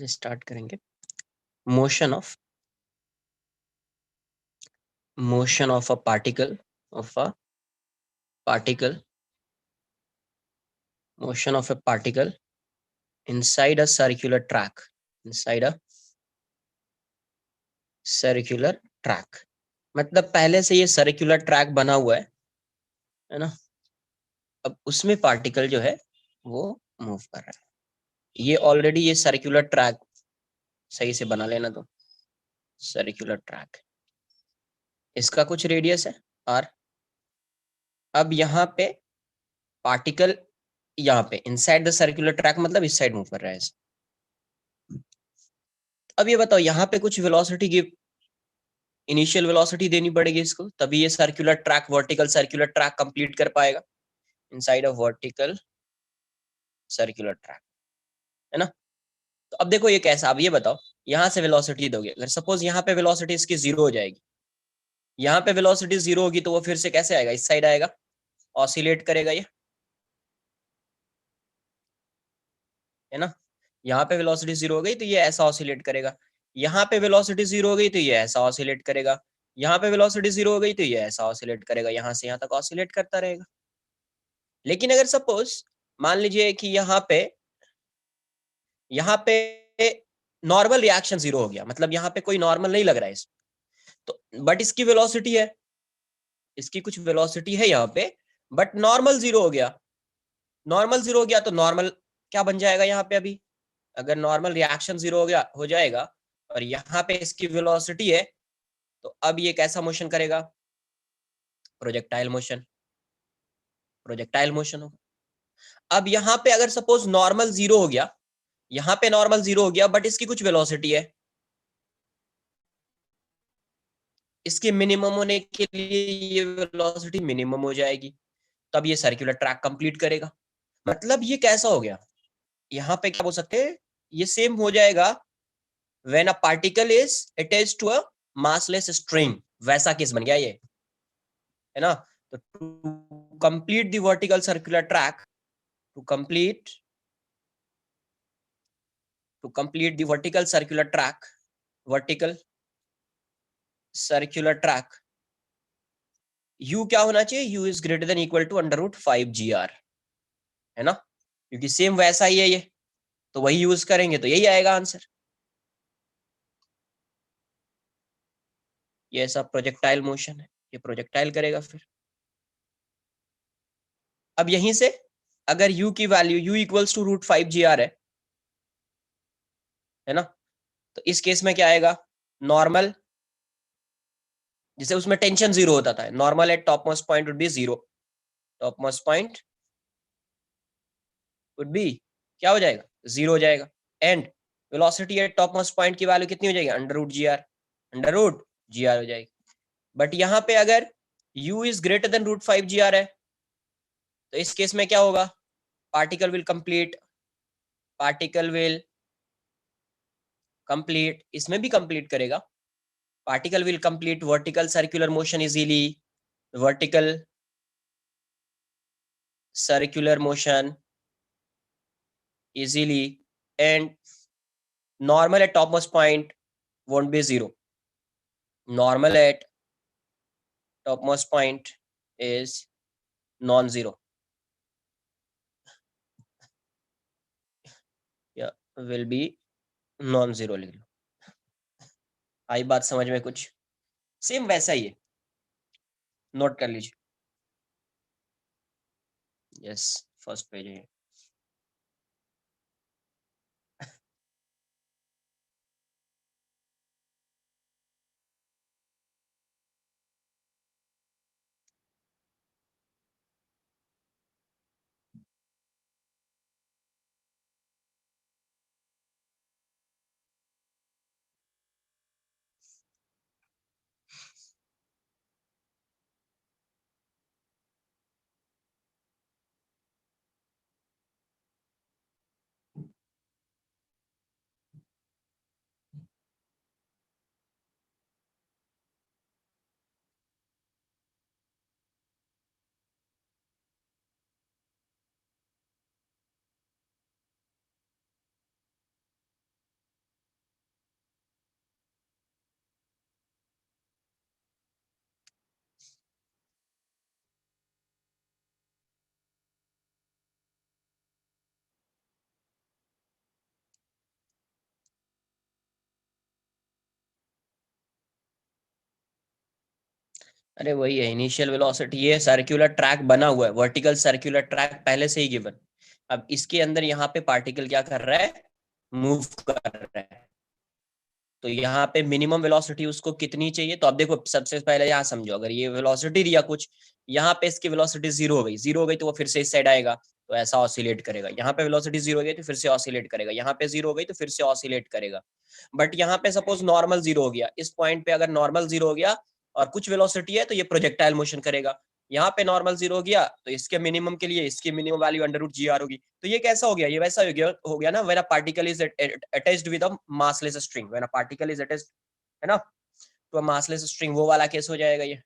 Start करेंगे। Motion of a particle motion of a particle inside a circular track मतलब पहले से ये सर्कुलर ट्रैक बना हुआ है ना। अब उसमें पार्टिकल जो है वो मूव कर रहा है। ये ऑलरेडी ये सर्कुलर ट्रैक सही से बना लेना। तो सर्कुलर ट्रैक, इसका कुछ रेडियस है r। अब यहाँ पे पार्टिकल यहाँ पे इनसाइड द सर्कुलर ट्रैक मतलब इस साइड मूव कर रहा है। अब ये बताओ यहाँ पे कुछ वेलोसिटी गिव, इनिशियल वेलोसिटी देनी पड़ेगी इसको, तभी ये circular track, vertical circular track complete कर पाएगा inside a vertical circular track, है ना। तो अब देखो ये कैसा, अब ये बताओ यहाँ से वेलोसिटी दोगे, अगर सपोज यहाँ पे वेलोसिटी इसकी 0 हो जाएगी, यहाँ पे वेलोसिटी 0 होगी तो वो फिर से कैसे आएगा, इस साइड आएगा, ऑसिलेट करेगा ये, है ना। यहाँ पे वेलोसिटी 0 हो गई तो ये ऐसा ऑसिलेट करेगा, यहाँ पे वेलोसिटी 0 हो गई तो ये ऐसा ऑसिलेट करेगा, यहाँ पे वेलोसिटी 0 हो गई तो ये ऐसा ऑसिलेट करेगा, यहाँ से यहाँ तक ऑसिलेट करता रहेगा। लेकिन अगर सपोज मान लीजिए कि यहाँ पे नॉर्मल रिएक्शन 0 हो गया, मतलब यहाँ पे कोई नॉर्मल नहीं लग रहा है इस, तो बट इसकी वेलोसिटी है, इसकी कुछ वेलोसिटी है यहाँ पे, बट नॉर्मल 0 हो गया। नॉर्मल 0 हो गया तो नॉर्मल क्या बन जाएगा यहाँ पे, अभी अगर नॉर्मल रिएक्शन 0 हो जाएगा और यहाँ पे इसकी वेलोसिटी है, तो अब ये कैसा मोशन करेगा, प्रोजेक्टाइल मोशन होगा। अब यहाँ पे अगर सपोज नॉर्मल 0 हो गया, यहाँ पे नॉर्मल 0 हो गया बट इसकी कुछ वेलोसिटी है, इसके मिनिमम होने के लिए ये वेलोसिटी मिनिमम हो जाएगी, तब ये सर्कुलर ट्रैक कंप्लीट करेगा। मतलब ये कैसा हो गया, यहाँ पे क्या बोल सकते हैं, ये सेम हो जाएगा when a particle is attached to a massless string, वैसा केस बन गया ये, है ना। तो to complete the vertical circular track, to complete the vertical circular track, u क्या होना चाहिए, u is greater than equal to √5gr, है ना, क्योंकि सेम वैसा ही है ये, तो वही यूज करेंगे तो यही आएगा आंसर। ये ऐसा प्रोजेक्टाइल मोशन है, ये प्रोजेक्टाइल करेगा फिर। अब यहीं से अगर u की value u equals to √5gr है ना, तो इस केस में क्या आएगा, नॉर्मल, जैसे उसमें टेंशन 0 होता था, normal at top most point would be 0, top most point would be क्या हो जाएगा, 0 हो जाएगा, and velocity at top most point की वैल्यू कितनी हो जाएगी, √g r हो जाएगी। बट यहाँ पे अगर u is greater then √5gr है, तो इस केस में क्या होगा, पार्टिकल विल कंप्लीट, इसमें भी कंप्लीट करेगा, particle will complete vertical circular motion easily, vertical circular motion easily, and normal at topmost point won't be 0, normal at topmost point is non-zero, yeah, will be non-zero लिख लो। आई बात समझ में कुछ, same वैसा ही है, नोट कर लीजिए। यस, फर्स्ट पेज है। अरे वही है इनिशियल वेलोसिटी, ये सर्कुलर ट्रैक बना हुआ है, वर्टिकल सर्कुलर ट्रैक पहले से ही गिवन। अब इसके अंदर यहाँ पे पार्टिकल क्या कर रहा है, मूव कर रहा है। तो यहाँ पे मिनिमम वेलोसिटी उसको कितनी चाहिए, तो अब देखो सबसे पहले यहाँ समझो, अगर ये वेलोसिटी दिया कुछ, यहाँ पे इसकी वेलोसिटी जीरो हो गई, जीरो हो गई तो वो फिर से इस साइड आएगा, तो ऐसा ऑसिलेट करेगा। यहाँ पे वेलोसिटी जीरो हो गई तो फिर से ऑसिलेट करेगा, यहाँ पे जीरो हो गई तो फिर से ऑसिलेट करेगा। बट यहाँ पे सपोज नॉर्मल जीरो हो गया, इस पॉइंट पे अगर नॉर्मल जीरो हो गया और कुछ वेलोसिटी है तो ये प्रोजेक्टाइल मोशन करेगा। यहाँ पे नॉर्मल जीरो हो गया तो इसके मिनिमम के लिए इसकी minimum value under root g r होगी। तो ये कैसा हो गया, ये वैसा हो गया ना, when a particle is attached with a massless string, when a particle is attached, है ना, तो अ मासलेस स्ट्रिंग, वो वाला केस हो जाएगा ये।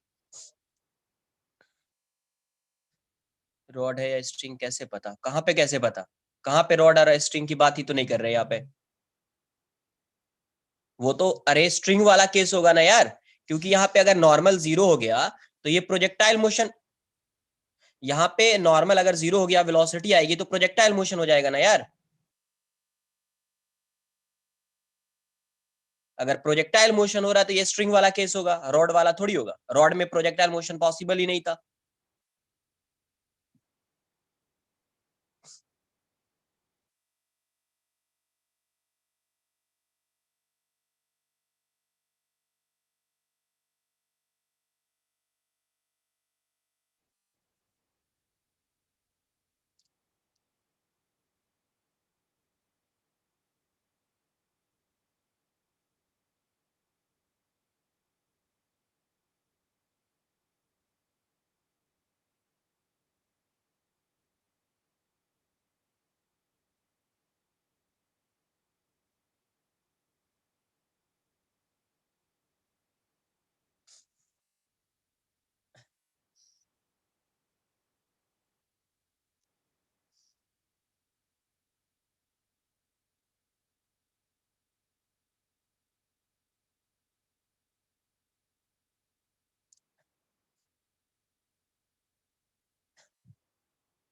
रॉड है या स्ट्रिंग कैसे पता, कहाँ पे कैसे पता, कहाँ पे रॉड और स्ट्रिंग की बात ही तो नहीं कर रहे यहाँ पे। वो तो अरे स्ट्रिंग वाला केस होगा ना यार, क्योंकि यहाँ पे अगर नॉर्मल जीरो हो गया तो ये प्रोजेक्टाइल मोशन, यहाँ पे नॉर्मल अगर जीरो हो गया वेलोसिटी आएगी तो प्रोजेक्टाइल मोशन हो जाएगा ना यार। अगर प्रोजेक्टाइल मोशन हो रहा है तो ये स्ट्रिंग वाला केस होगा, रॉड वाला थोड़ी होगा, रॉड में प्रोजेक्टाइल मोशन पॉसिबल ही नहीं था।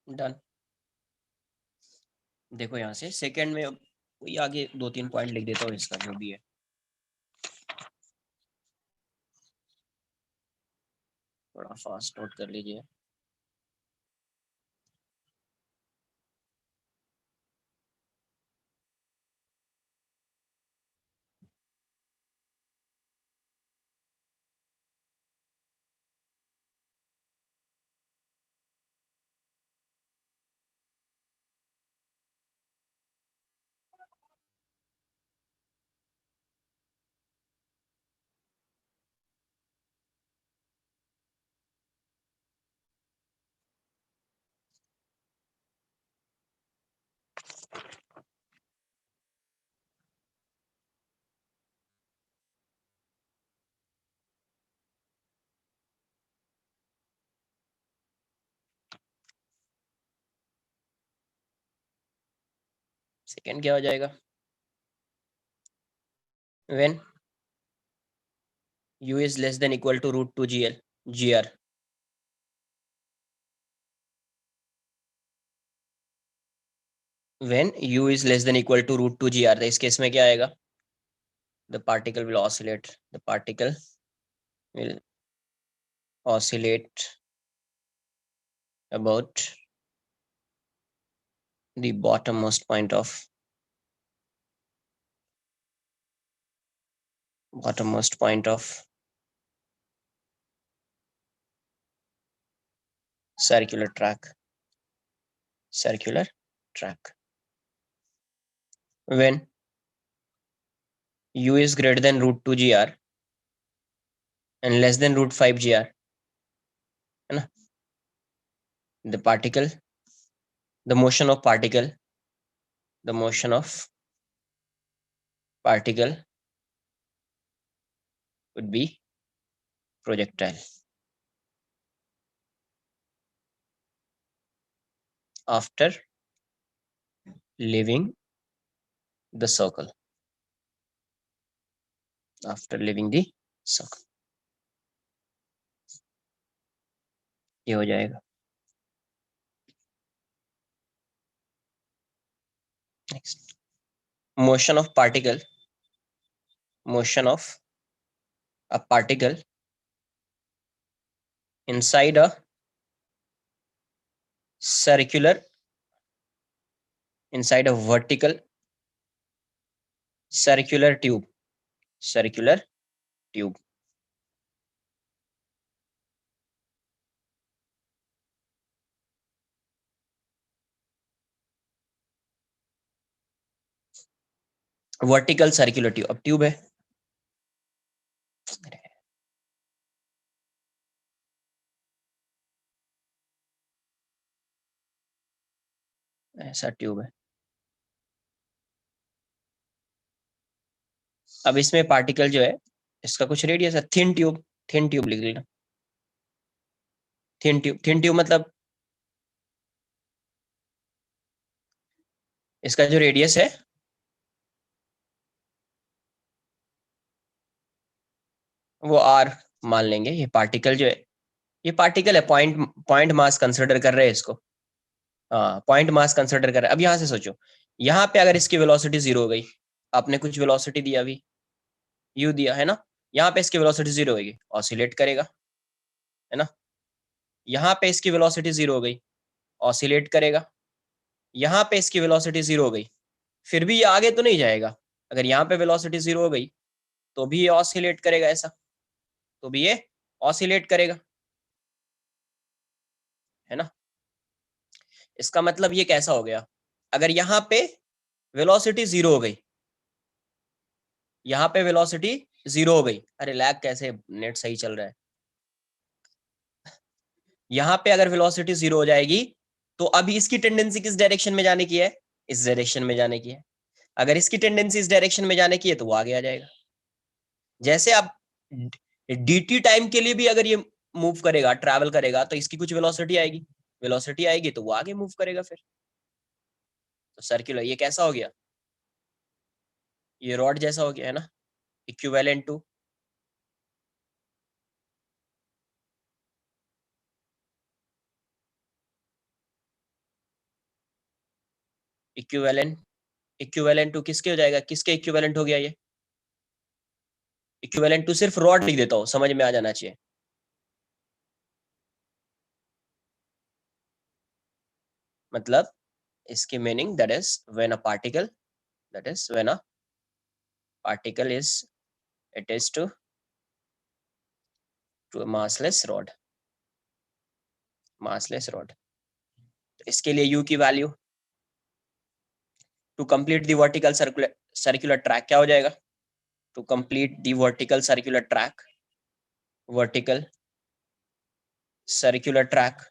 डन। देखो यहाँ से सेकंड में वही आगे दो तीन पॉइंट लिख देता हूँ इसका जो भी है। थोड़ा फास्ट नोट कर लीजिए। सेकंड क्या हो जाएगा, when u is less than equal to root 2 gl gr, when u is less than equal to root 2 gr, तो इस केस में क्या आएगा, the particle will oscillate, the particle will oscillate about the bottommost point of circular track when u is greater than root 2 gr and less than root 5 gr, है ना, the particle, the motion of particle, the motion of particle would be projectile after leaving the circle, after leaving the circle, ये हो जाएगा। Next, motion of particle, motion of a particle inside a circular, inside a vertical circular tube, circular tube. Vertical circular tube, अब tube है, ऐसा tube है। अब इसमें particle जो है, इसका कुछ रेडियस है, थिन ट्यूब, थिन ट्यूब लिख लेना, थिन ट्यूब, थिन ट्यूब मतलब इसका जो रेडियस है वो आर मान लेंगे। ये पार्टिकल जो है, ये पार्टिकल है, पॉइंट पॉइंट मास कंसिडर कर रहे हैं इसको। हाँ, पॉइंट मास कंसिडर कर रहे हैं। अब यहाँ से सोचो, यहाँ पे अगर इसकी वेलोसिटी जीरो हो गई, आपने कुछ वेलोसिटी दिया अभी, यू दिया है ना, यहाँ पे इसकी वेलोसिटी जीरो होगी, ऑसिलेट करेगा, है ना। यहाँ पे इसकी वेलोसिटी जीरो हो गई, ऑसिलेट करेगा। यहाँ पे इसकी वेलोसिटी जीरो हो गई, फिर भी ये आगे तो नहीं जाएगा। अगर यहाँ पे वेलोसिटी जीरो हो गई तो भी ये ऑसिलेट करेगा, ऐसा तो भी ये ऑसिलेट करेगा, है ना। इसका मतलब ये कैसा हो गया, अगर यहाँ पे वेलोसिटी जीरो हो गई, यहाँ पे वेलोसिटी जीरो हो गई, अरे लैग कैसे, नेट सही चल रहा है। यहाँ पे अगर वेलोसिटी जीरो हो जाएगी तो अभी इसकी टेंडेंसी किस डायरेक्शन में जाने की है, इस डायरेक्शन में जाने की है। अगर इसकी टेंडेंसी इस डायरेक्शन में जाने की है तो वो आगे आ जाएगा। जैसे आप dt टाइम के लिए भी अगर ये मूव करेगा, ट्रैवल करेगा, तो इसकी कुछ वेलोसिटी आएगी, वेलोसिटी आएगी तो वो आगे मूव करेगा फिर। तो सर्कुलर ये कैसा हो गया, ये रॉड जैसा हो गया, है ना, equivalent to, equivalent, equivalent to किसके हो जाएगा, किसके इक्विवेलेंट हो गया ये, इक्विवेलेंट टू सिर्फ रॉड लिख देता हूँ, समझ में आ जाना चाहिए। मतलब इसकी meaning that is when a particle, that is when a particle is attached to a massless rod, massless rod। तो इसके लिए u की value to complete the vertical circular circular track क्या हो जाएगा, to complete the vertical circular track, vertical circular track,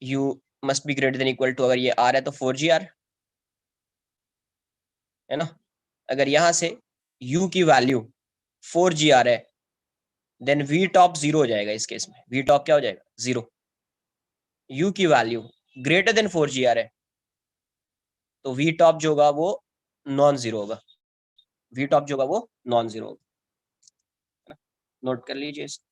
u must be greater than equal to, अगर ये r है तो 4gr, है ना। अगर यहाँ से u की वैल्यू 4gr है, देन v टॉप जीरो हो जाएगा, इस केस में v टॉप क्या हो जाएगा, जीरो। u की वैल्यू ग्रेटर देन 4gr है तो v टॉप जो होगा वो नॉन जीरो होगा, v टॉप जो होगा वो नॉन जीरो होगा, नोट कर लीजिए इसको।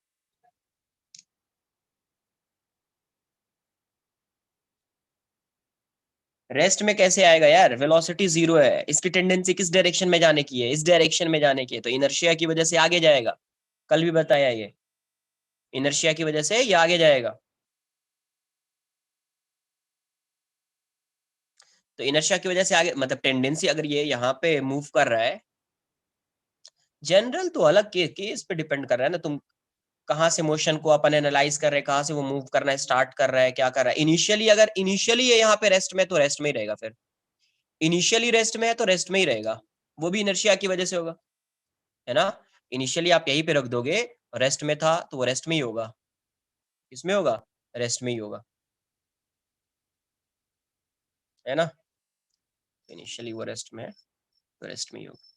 रेस्ट में कैसे आएगा यार, वेलोसिटी जीरो है, इसकी टेंडेंसी किस डायरेक्शन में जाने की है, इस डायरेक्शन में जाने की है, तो इनर्शिया की वजह से आगे जाएगा। कल भी बताया ये, इनर्शिया की वजह से ये आगे जाएगा। तो इनर्शिया की वजह से आगे मतलब टेंडेंसी, अगर ये यहाँ पे मूव कर रहा है, जनरल तो अलग केस पे डिपेंड कर रहा है ना, तुम कहाँ से मोशन को अपन एनालाइज कर रहे हैं, कहाँ से वो मूव करना है स्टार्ट कर रहा है, क्या कर रहा है। इनिशियली अगर इनिशियली ये यहाँ पे रेस्ट में, तो रेस्ट में ही रहेगा फिर, इनिशियली रेस्ट में है तो रेस्ट में ही रहेगा, वो भी इनर्शिया की वजह से होगा, है ना। इनिशियली आप यहीं पे रख दोगे, रेस्ट में था तो वो रेस्ट में ही होगा, किसमें होगा, रेस्ट में ही होगा, है ना। इनिशियली वो रेस्ट में है तो रेस्ट में ही होगा।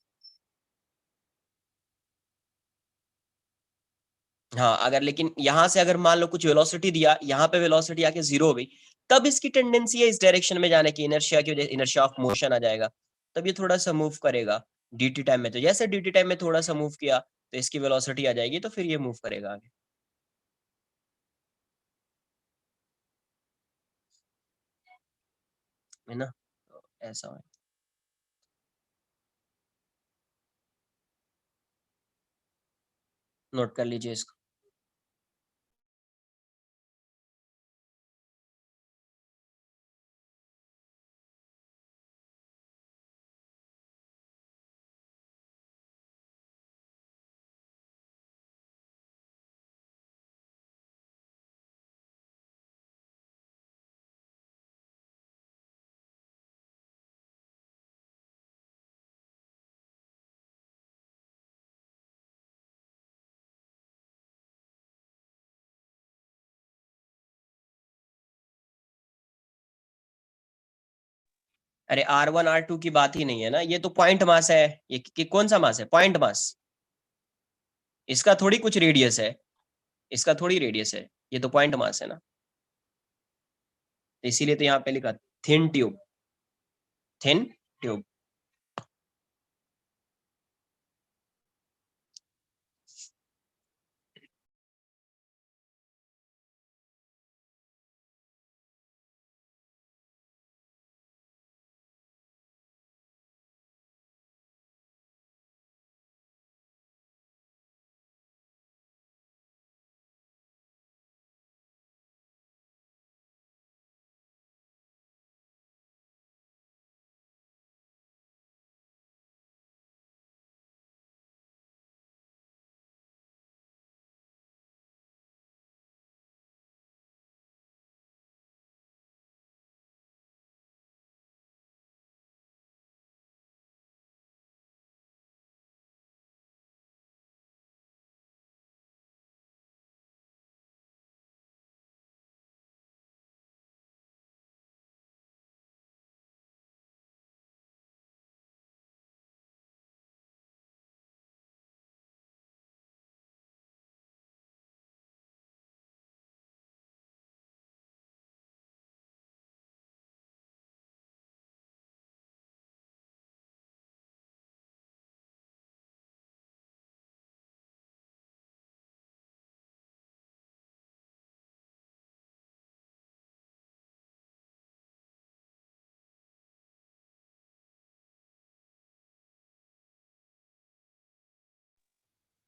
हाँ, अगर लेकिन यहाँ से अगर मान लो कुछ वेलोसिटी दिया, यहाँ पे वेलोसिटी आके जीरो हो गई, तब इसकी टेंडेंसी है इस डायरेक्शन में जाने की, इनर्शिया की वजह, इनर्शिया ऑफ मोशन आ जाएगा, तब ये थोड़ा सा मूव करेगा। dt टाइम में तो जैसे dt टाइम में थोड़ा सा मूव किया तो इसकी वेलोसिटी आ जाएगी, तो फिर ये मूव करेगा आगे, है ना। तो ऐसा है, नोट कर लीजिए इसको। अरे R1 R2 की बात ही नहीं है ना, ये तो पॉइंट मास है। ये कौन सा मास है? Point mass. इसका थोड़ी कुछ रेडियस है, इसका थोड़ी रेडियस है, ये तो पॉइंट मास है ना। इसीलिए तो यहाँ पे लिखा थिन ट्यूब, थिन ट्यूब।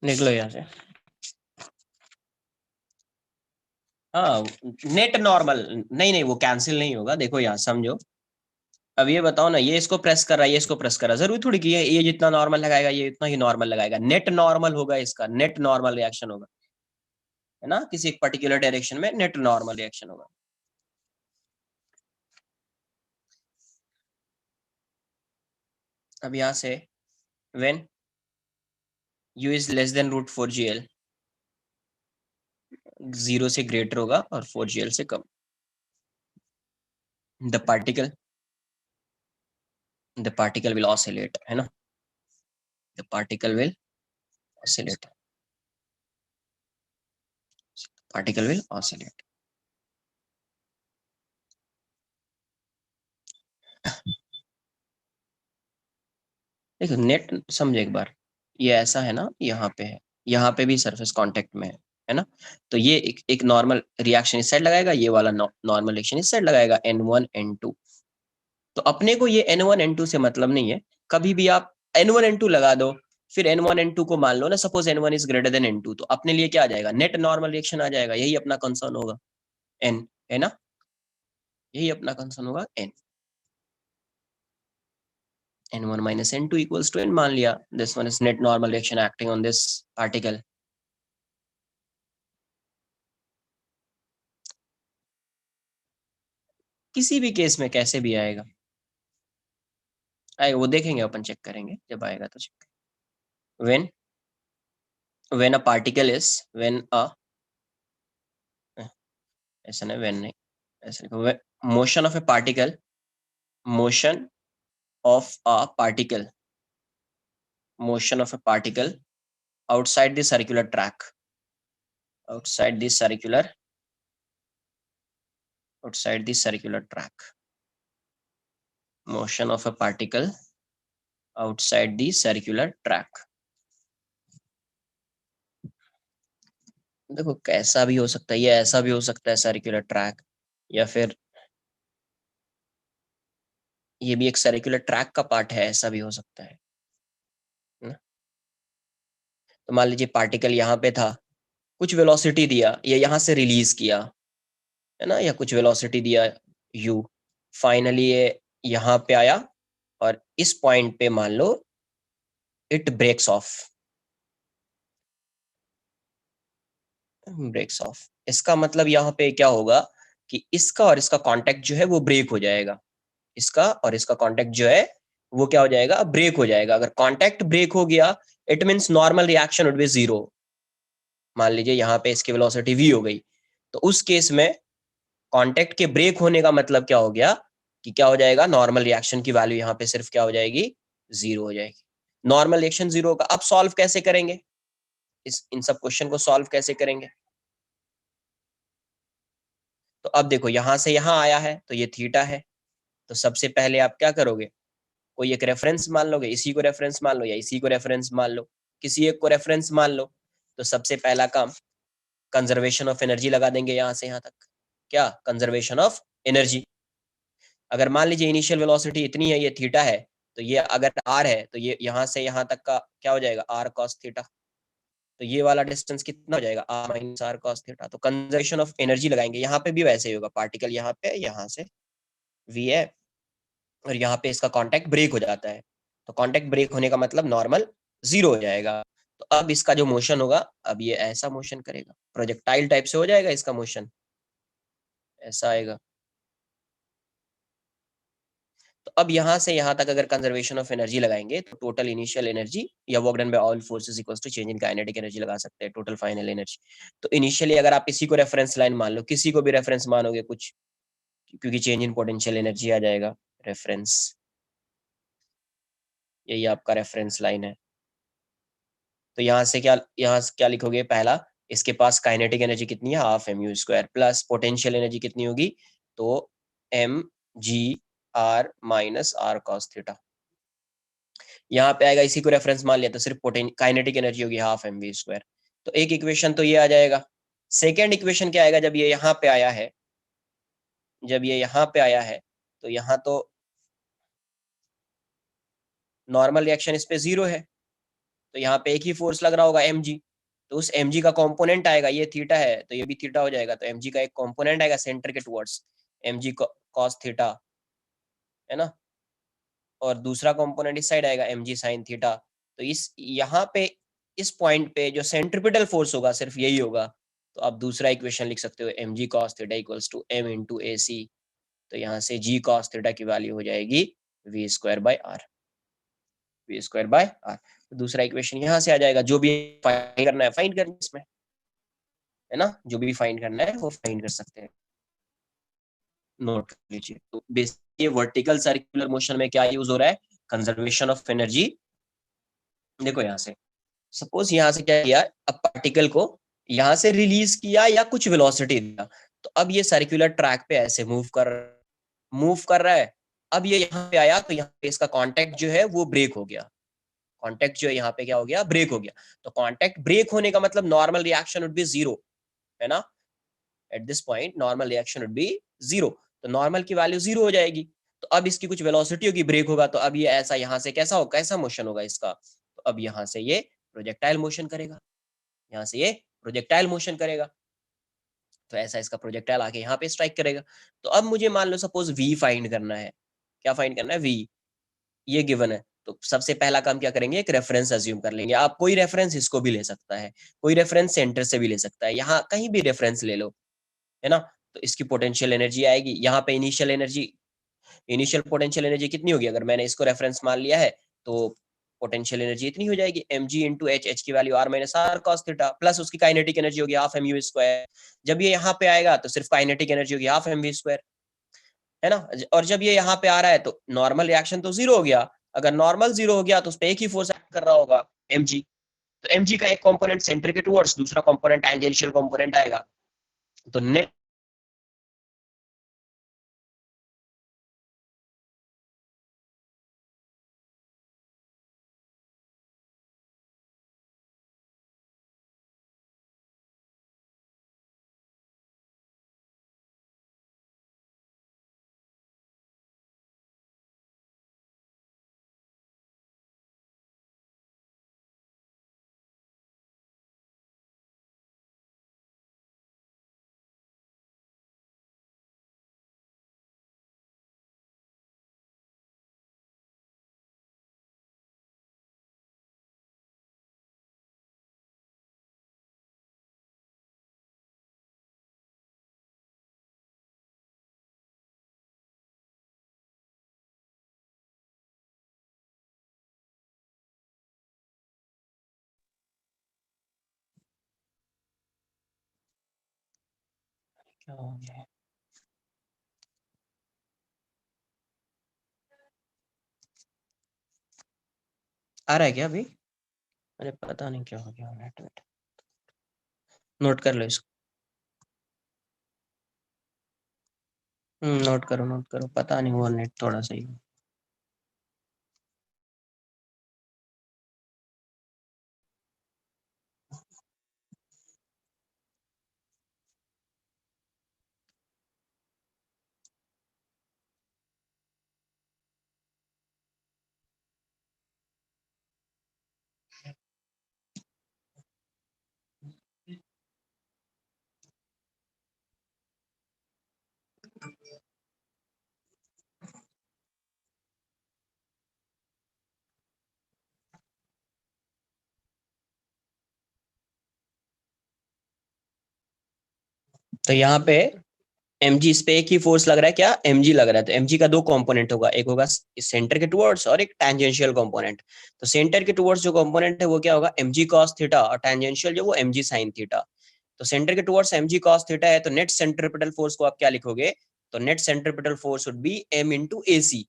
निकलो यहाँ से। हाँ, नेट नॉर्मल, नहीं नहीं वो कैंसिल नहीं होगा। देखो यहाँ समझो, अब ये बताओ ना, ये इसको प्रेस कर रहा है, ये इसको प्रेस कर रहा है, जरूरी थोड़ी कि ये जितना नॉर्मल लगाएगा ये इतना ही नॉर्मल लगाएगा। नेट नॉर्मल होगा, इसका नेट नॉर्मल रिएक्शन होगा, है ना। किसी एक पर्टिकुलर डायरेक्शन में नेट नॉर्मल रिएक्शन होगा। अब यहाँ से when u is less than √4gl, 0 से ग्रेटर होगा और 4gl से कम, द पार्टिकल विल ऑसिलेट, है ना। The particle will oscillate, particle will oscillate. देखो नेट समझो एक बार, ये ऐसा है ना, यहाँ पे है, यहाँ पे भी सरफेस कांटेक्ट में है ना। तो ये एक नॉर्मल रिएक्शन इस साइड लगाएगा, ये वाला नॉर्मल रिएक्शन इस साइड लगाएगा, N1 N2। तो अपने को ये N1 N2 से मतलब नहीं है। कभी भी आप N1 N2 लगा दो, फिर N1 N2 को मान लो ना, suppose N1 is greater then N2, तो अपने लिए क्या आ जाएगा? नेट नॉर्मल रिएक्शन आ जाएगा। यही अपना कंसर्न होगा, N, है ना। यही अपना कंसर्न होगा, N। N1 minus N2 equals to N मान लिया। This one is net normal reaction acting on this particle। किसी भी केस में कैसे भी आएगा, आएगा वो देखेंगे, अपन चेक करेंगे जब आएगा तो check. when when a particle is when a ऐसा नहीं, when नहीं, ऐसा नहीं, motion of a particle, motion of a particle, motion of a particle outside the circular track, outside the circular, outside the circular track, motion of a particle outside the circular track। देखो कैसा भी हो सकता है, ये ऐसा भी हो सकता है सर्कुलर ट्रैक, या फिर ये भी एक सर्कुलर ट्रैक का पार्ट है, ऐसा भी हो सकता है ना? तो मान लीजिए पार्टिकल यहाँ पे था, कुछ वेलोसिटी दिया, ये यहाँ से रिलीज किया, है ना, या कुछ वेलोसिटी दिया u, फाइनली ये यहाँ पे आया और इस पॉइंट पे मान लो it breaks off, breaks off. इसका मतलब यहाँ पे क्या होगा कि इसका और इसका कांटेक्ट जो है वो ब्रेक हो जाएगा, इसका और इसका कांटेक्ट जो है वो क्या हो जाएगा? ब्रेक हो जाएगा। अगर कांटेक्ट ब्रेक हो गया, it means normal reaction would be 0। मान लीजिए यहाँ पे इसकी वेलोसिटी v हो गई, तो उस केस में कांटेक्ट के ब्रेक होने का मतलब क्या हो गया कि क्या हो जाएगा, नॉर्मल रिएक्शन की वैल्यू यहाँ पे सिर्फ क्या हो जाएगी, 0 हो जाएगी। नॉर्मल रिएक्शन 0 होगा। अब सॉल्व कैसे करेंगे, इन सब क्वेश्चन को सॉल्व कैसे करेंगे? तो अब देखो यहाँ से यहाँ आया है तो ये थीटा है, तो सबसे पहले आप क्या करोगे, कोई एक रेफरेंस मान लोगे, इसी को रेफरेंस मान लो या इसी को रेफरेंस मान लो, किसी एक को रेफरेंस मान लो। तो सबसे पहला काम कंजर्वेशन ऑफ एनर्जी लगा देंगे यहाँ से यहाँ तक। क्या, कंजर्वेशन ऑफ एनर्जी। अगर मान लीजिए इनिशियल वेलोसिटी इतनी है, ये थीटा है, तो ये अगर आर है तो ये यहाँ से यहाँ तक का क्या हो जाएगा, आर कॉस थीटा। तो ये वाला डिस्टेंस कितना हो जाएगा, r minus are cos theta. तो कंजर्वेशन ऑफ एनर्जी लगाएंगे। यहाँ पे भी वैसे ही होगा, पार्टिकल यहाँ पे, यहाँ से वी है और यहाँ पे इसका कांटेक्ट ब्रेक हो जाता है। तो कांटेक्ट ब्रेक होने का मतलब नॉर्मल 0 हो जाएगा। तो अब इसका जो मोशन होगा, अब ये ऐसा मोशन करेगा, प्रोजेक्टाइल टाइप से हो जाएगा इसका मोशन, ऐसा आएगा। तो अब यहाँ से यहाँ तक अगर कंजर्वेशन ऑफ एनर्जी लगाएंगे तो टोटल इनिशियल एनर्जी या work done by all forces equals to change in kinetic energy लगा सकते हैं, टोटल फाइनल एनर्जी। तो इनिशियली अगर आप इसी को रेफरेंस लाइन मान लो, किसी को भी रेफरेंस मानोगे कुछ, क्योंकि चेंज इन पोटेंशियल एनर्जी आ जाएगा रेफरेंस, यही आपका रेफरेंस लाइन है। तो यहाँ से क्या लिखोगे, पहला इसके पास काइनेटिक एनर्जी कितनी है, half M you square, plus potential energy कितनी होगी, तो M G r minus are cos theta. यहाँ पे आएगा, इसी को रेफरेंस मान लिया तो सिर्फ काइनेटिक एनर्जी होगी हाफ एम वी स्क्वायर। तो एक इक्वेशन तो ये आ जाएगा। सेकेंड इक्वेशन क्या आएगा, जब ये यहाँ पे आया है, जब ये यहाँ पे आया है तो यहाँ तो नॉर्मल रिएक्शन इस पे 0 है, तो यहाँ पे एक ही फोर्स लग रहा होगा mg। तो उस mg का कंपोनेंट आएगा, ये थीटा है तो ये भी थीटा हो जाएगा, तो mg का एक कंपोनेंट आएगा सेंटर के टुवर्ड्स, mg cos थीटा, है ना, और दूसरा कंपोनेंट इस साइड आएगा mg sin थीटा। तो इस यहाँ पे इस पॉइंट पे जो सेंट्रिपिटल फोर्स होगा सिर्फ यही होगा। तो आप दूसरा इक्वेशन लिख सकते हो, mg cos theta equals to m into A C. तो यहाँ से g cos थीटा की वैल्यू हो जाएगी v square by are, we square by are. तो दूसरा इक्वेशन यहाँ से आ जाएगा, जो भी फाइंड करना है फाइंड करना इसमें, है ना, जो भी फाइंड करना है वो फाइंड कर सकते हैं, नोट कर लीजिए। तो बेसिकली वर्टिकल सर्कुलर मोशन में क्या यूज हो रहा है, कंजर्वेशन ऑफ एनर्जी। देखो यहाँ से सपोज यहाँ से क्या किया, अब पार्टिकल को यहाँ से रिलीज किया या कुछ वेलोसिटी दिया, तो अब ये सर्कुलर ट्रैक पे ऐसे मूव कर रहा है। अब ये यहाँ पे आया तो यहाँ पे इसका कांटेक्ट जो है वो ब्रेक हो गया, कांटेक्ट जो है यहाँ पे क्या हो गया, ब्रेक हो गया। तो कांटेक्ट ब्रेक होने का मतलब नॉर्मल रिएक्शन वुड बी 0, है ना, at this point normal reaction would be 0। तो नॉर्मल की वैल्यू 0 हो जाएगी। तो अब इसकी कुछ वेलोसिटी होगी, ब्रेक होगा, तो अब ये ऐसा यहाँ से कैसा होगा, कैसा मोशन होगा इसका, तो अब यहाँ से ये प्रोजेक्टाइल मोशन करेगा, यहाँ से ये प्रोजेक्टाइल मोशन करेगा। तो ऐसा इसका प्रोजेक्टाइल आके यहाँ पे स्ट्राइक करेगा। तो अब मुझे मान लो सपोज v फाइंड करना है, क्या फाइंड करना है, v, ये गिवन है। तो सबसे पहला काम क्या करेंगे, एक रेफरेंस अज्यूम कर लेंगे। आप कोई रेफरेंस इसको भी ले सकता है, कोई रेफरेंस सेंटर से भी ले सकता है, यहाँ कहीं भी रेफरेंस ले लो, है ना। तो इसकी पोटेंशियल एनर्जी आएगी, यहाँ पे initial energy, initial potential energy कितनी होगी, अगर मैंने इसको रेफरेंस मान लिया है तो पोटेंशियल एनर्जी इतनी हो जाएगी, M G into H, H की value R minus are cos theta, plus उसकी काइनेटिक एनर्जी होगी हाफ एम यू स्क्वायर। जब ये यहाँ पे आएगा तो सिर्फ काइनेटिक एनर्जी होगी हाफ एम वी स्क्वायर, है ना। और जब ये यहाँ पे आ रहा है तो नॉर्मल रिएक्शन तो 0 हो गया। अगर नॉर्मल 0 हो गया तो उस पर एक ही फोर्स एक्ट कर रहा होगा, mg। तो mg का एक कंपोनेंट सेंटर के टुवर्ड्स, दूसरा कंपोनेंट टेंजेंशियल कंपोनेंट आएगा। तो नेट क्या हो गया, आ रहा है क्या अभी? अरे पता नहीं क्या हो गया, नेट वेट। नोट कर लो इसको। नोट करो, पता नहीं हुआ नेट थोड़ा सही। तो यहाँ पे एम जी, इस पे एक ही फोर्स लग रहा है, क्या एम जी लग रहा है। तो एम जी का दो कंपोनेंट होगा, एक होगा सेंटर के टुवर्ड्स और एक टेंजेंशियल कंपोनेंट। तो सेंटर के टुवर्ड्स जो कंपोनेंट है वो क्या होगा, एम जी कॉस थीटा, और टेंजेंशियल जो वो एम जी साइन थीटा। तो सेंटर के टुवर्ड्स एम जी कॉस थीटा है, तो नेट सेंट्रीपिटल फोर्स को आप क्या लिखोगे, तो net centripetal force would be M into A C.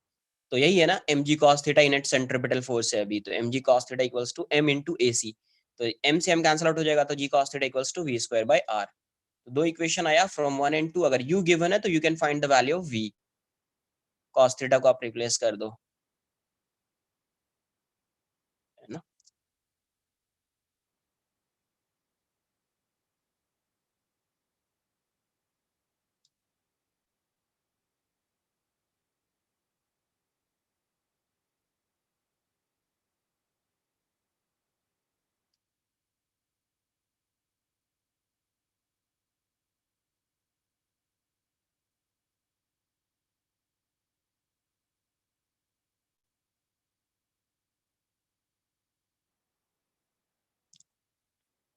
तो यही है ना, एम जी cos theta net centripetal force है अभी, तो M G cos theta equals to M into A C. तो एम से एम कैंसिल आउट हो जाएगा, तो G cos theta equals to we square by are. तो दो इक्वेशन आया फ्रॉम 1 and 2। अगर u गिवन है तो you can find the value of v। cos theta को आप रिप्लेस कर दो, है ना।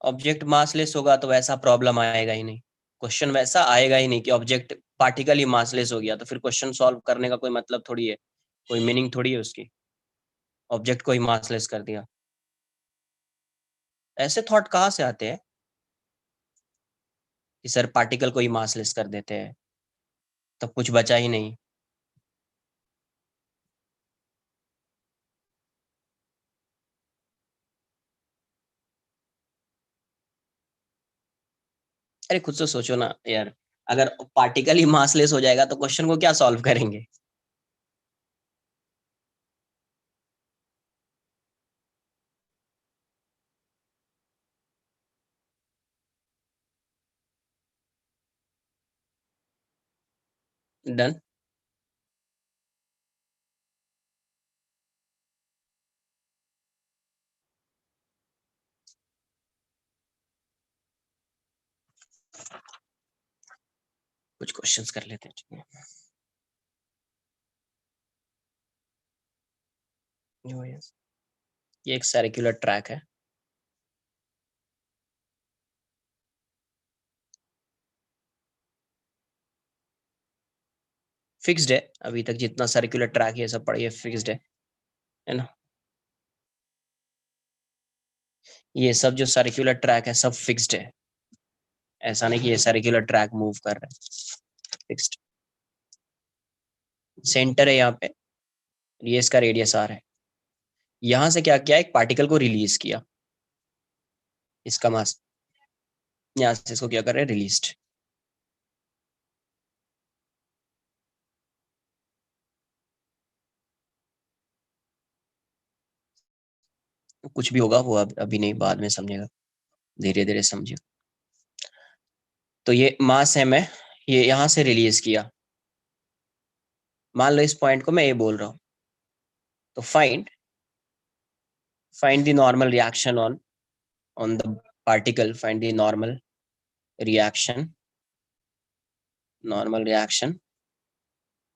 ऑब्जेक्ट मासलेस होगा तो वैसा प्रॉब्लम आएगा ही नहीं, क्वेश्चन वैसा आएगा ही नहीं कि ऑब्जेक्ट पार्टिकल ही मासलेस हो गया, तो फिर क्वेश्चन सॉल्व करने का कोई मतलब थोड़ी है, कोई मीनिंग थोड़ी है उसकी, ऑब्जेक्ट को ही मासलेस कर दिया। ऐसे थॉट कहाँ से आते हैं कि सर पार्टिकल को ही मासलेस कर देते हैं, तब कुछ बचा ही नहीं। अरे खुद से सोचो ना यार, अगर पार्टिकल ही मासलेस हो जाएगा तो क्वेश्चन को क्या सॉल्व करेंगे। डन। कुछ क्वेश्चंस कर लेते हैं। ये एक सर्कुलर ट्रैक है, फिक्स्ड है। अभी तक जितना सर्कुलर ट्रैक ये सब पढ़ी है फिक्स्ड है ना। ये सब जो सर्कुलर ट्रैक है सब फिक्स्ड है, ऐसा नहीं कि ये सर्कुलर ट्रैक मूव कर रहा है, फिक्स्ड। सेंटर है यहाँ पे, ये इसका रेडियस आर है। यहाँ से क्या किया, एक पार्टिकल को रिलीज किया, इसका मास, यहाँ से इसको क्या कर रहे हैं, रिलीज। कुछ भी होगा वो अभी नहीं, बाद में समझेगा, धीरे धीरे समझिए। तो ये मास है, मैं ये यहाँ से रिलीज किया, मान लो इस पॉइंट को मैं ये बोल रहा हूँ। तो find the normal reaction on the particle, find the reaction normal reaction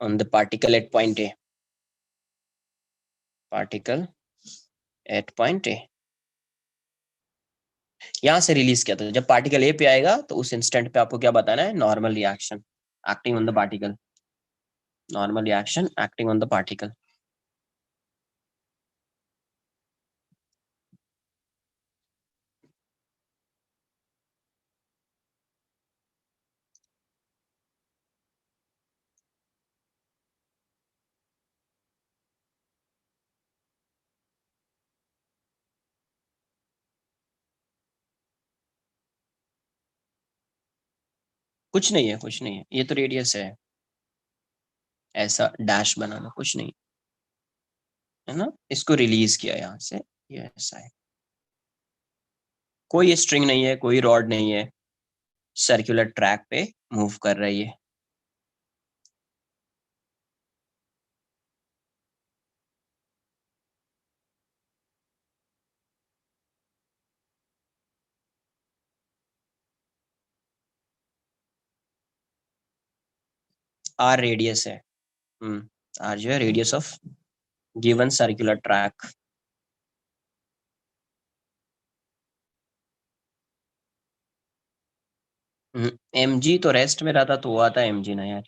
on the particle at point A, particle at point A। यहाँ से रिलीज किया, तो जब पार्टिकल ए पे आएगा तो उस इंस्टेंट पे आपको क्या बताना है, normal reaction acting on the particle, normal reaction acting on the particle. कुछ नहीं है, कुछ नहीं है, ये तो रेडियस है। ऐसा डैश बनाना कुछ नहीं है ना, इसको रिलीज किया यहाँ से, ये ऐसा है। कोई स्ट्रिंग नहीं है, कोई रॉड नहीं है, सर्कुलर ट्रैक पे मूव कर रही है। आर रेडियस है। आर जो है radius of given circular track. M g तो रेस्ट में रहता तो वो आता है एम जी ना यार,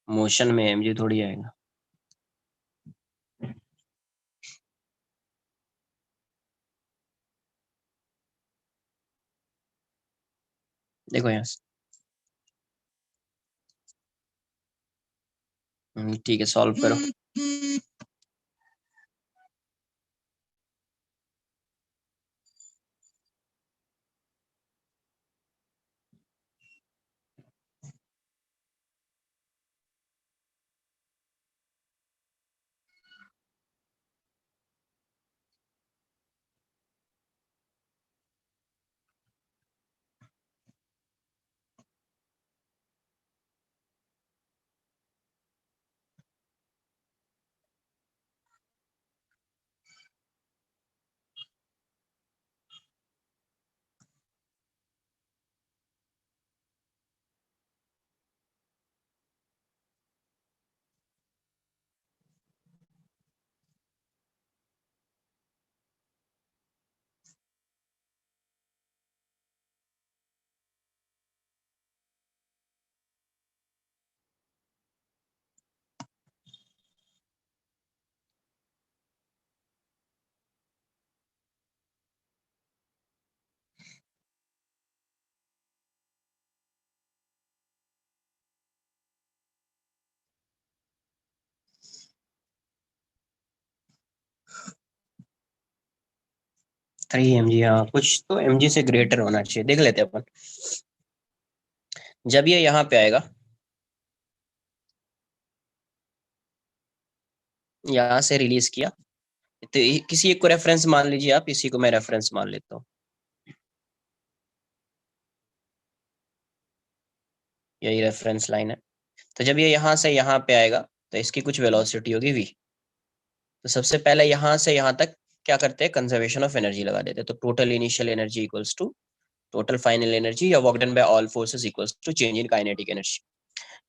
मोशन में एम जी थोड़ी आएगा। देखो यहाँ से। ठीक है, सॉल्व करो। थ्री एम जी, हाँ कुछ तो एम जी से ग्रेटर होना चाहिए, देख लेते हैं अपन। जब ये यहाँ पे आएगा, यहाँ से रिलीज किया, तो किसी एक को रेफरेंस मान लीजिए आप, इसी को मैं रेफरेंस मान लेता हूँ, यही रेफरेंस लाइन है। तो जब ये यहाँ से यहाँ पे आएगा, तो इसकी कुछ वेलोसिटी होगी वी। तो सबसे पहले यहाँ से यहाँ तक क्या करते हैं, कंजर्वेशन ऑफ एनर्जी लगा देते हैं। तो total initial energy equals to total final energy या work done by all forces equals to change in kinetic energy.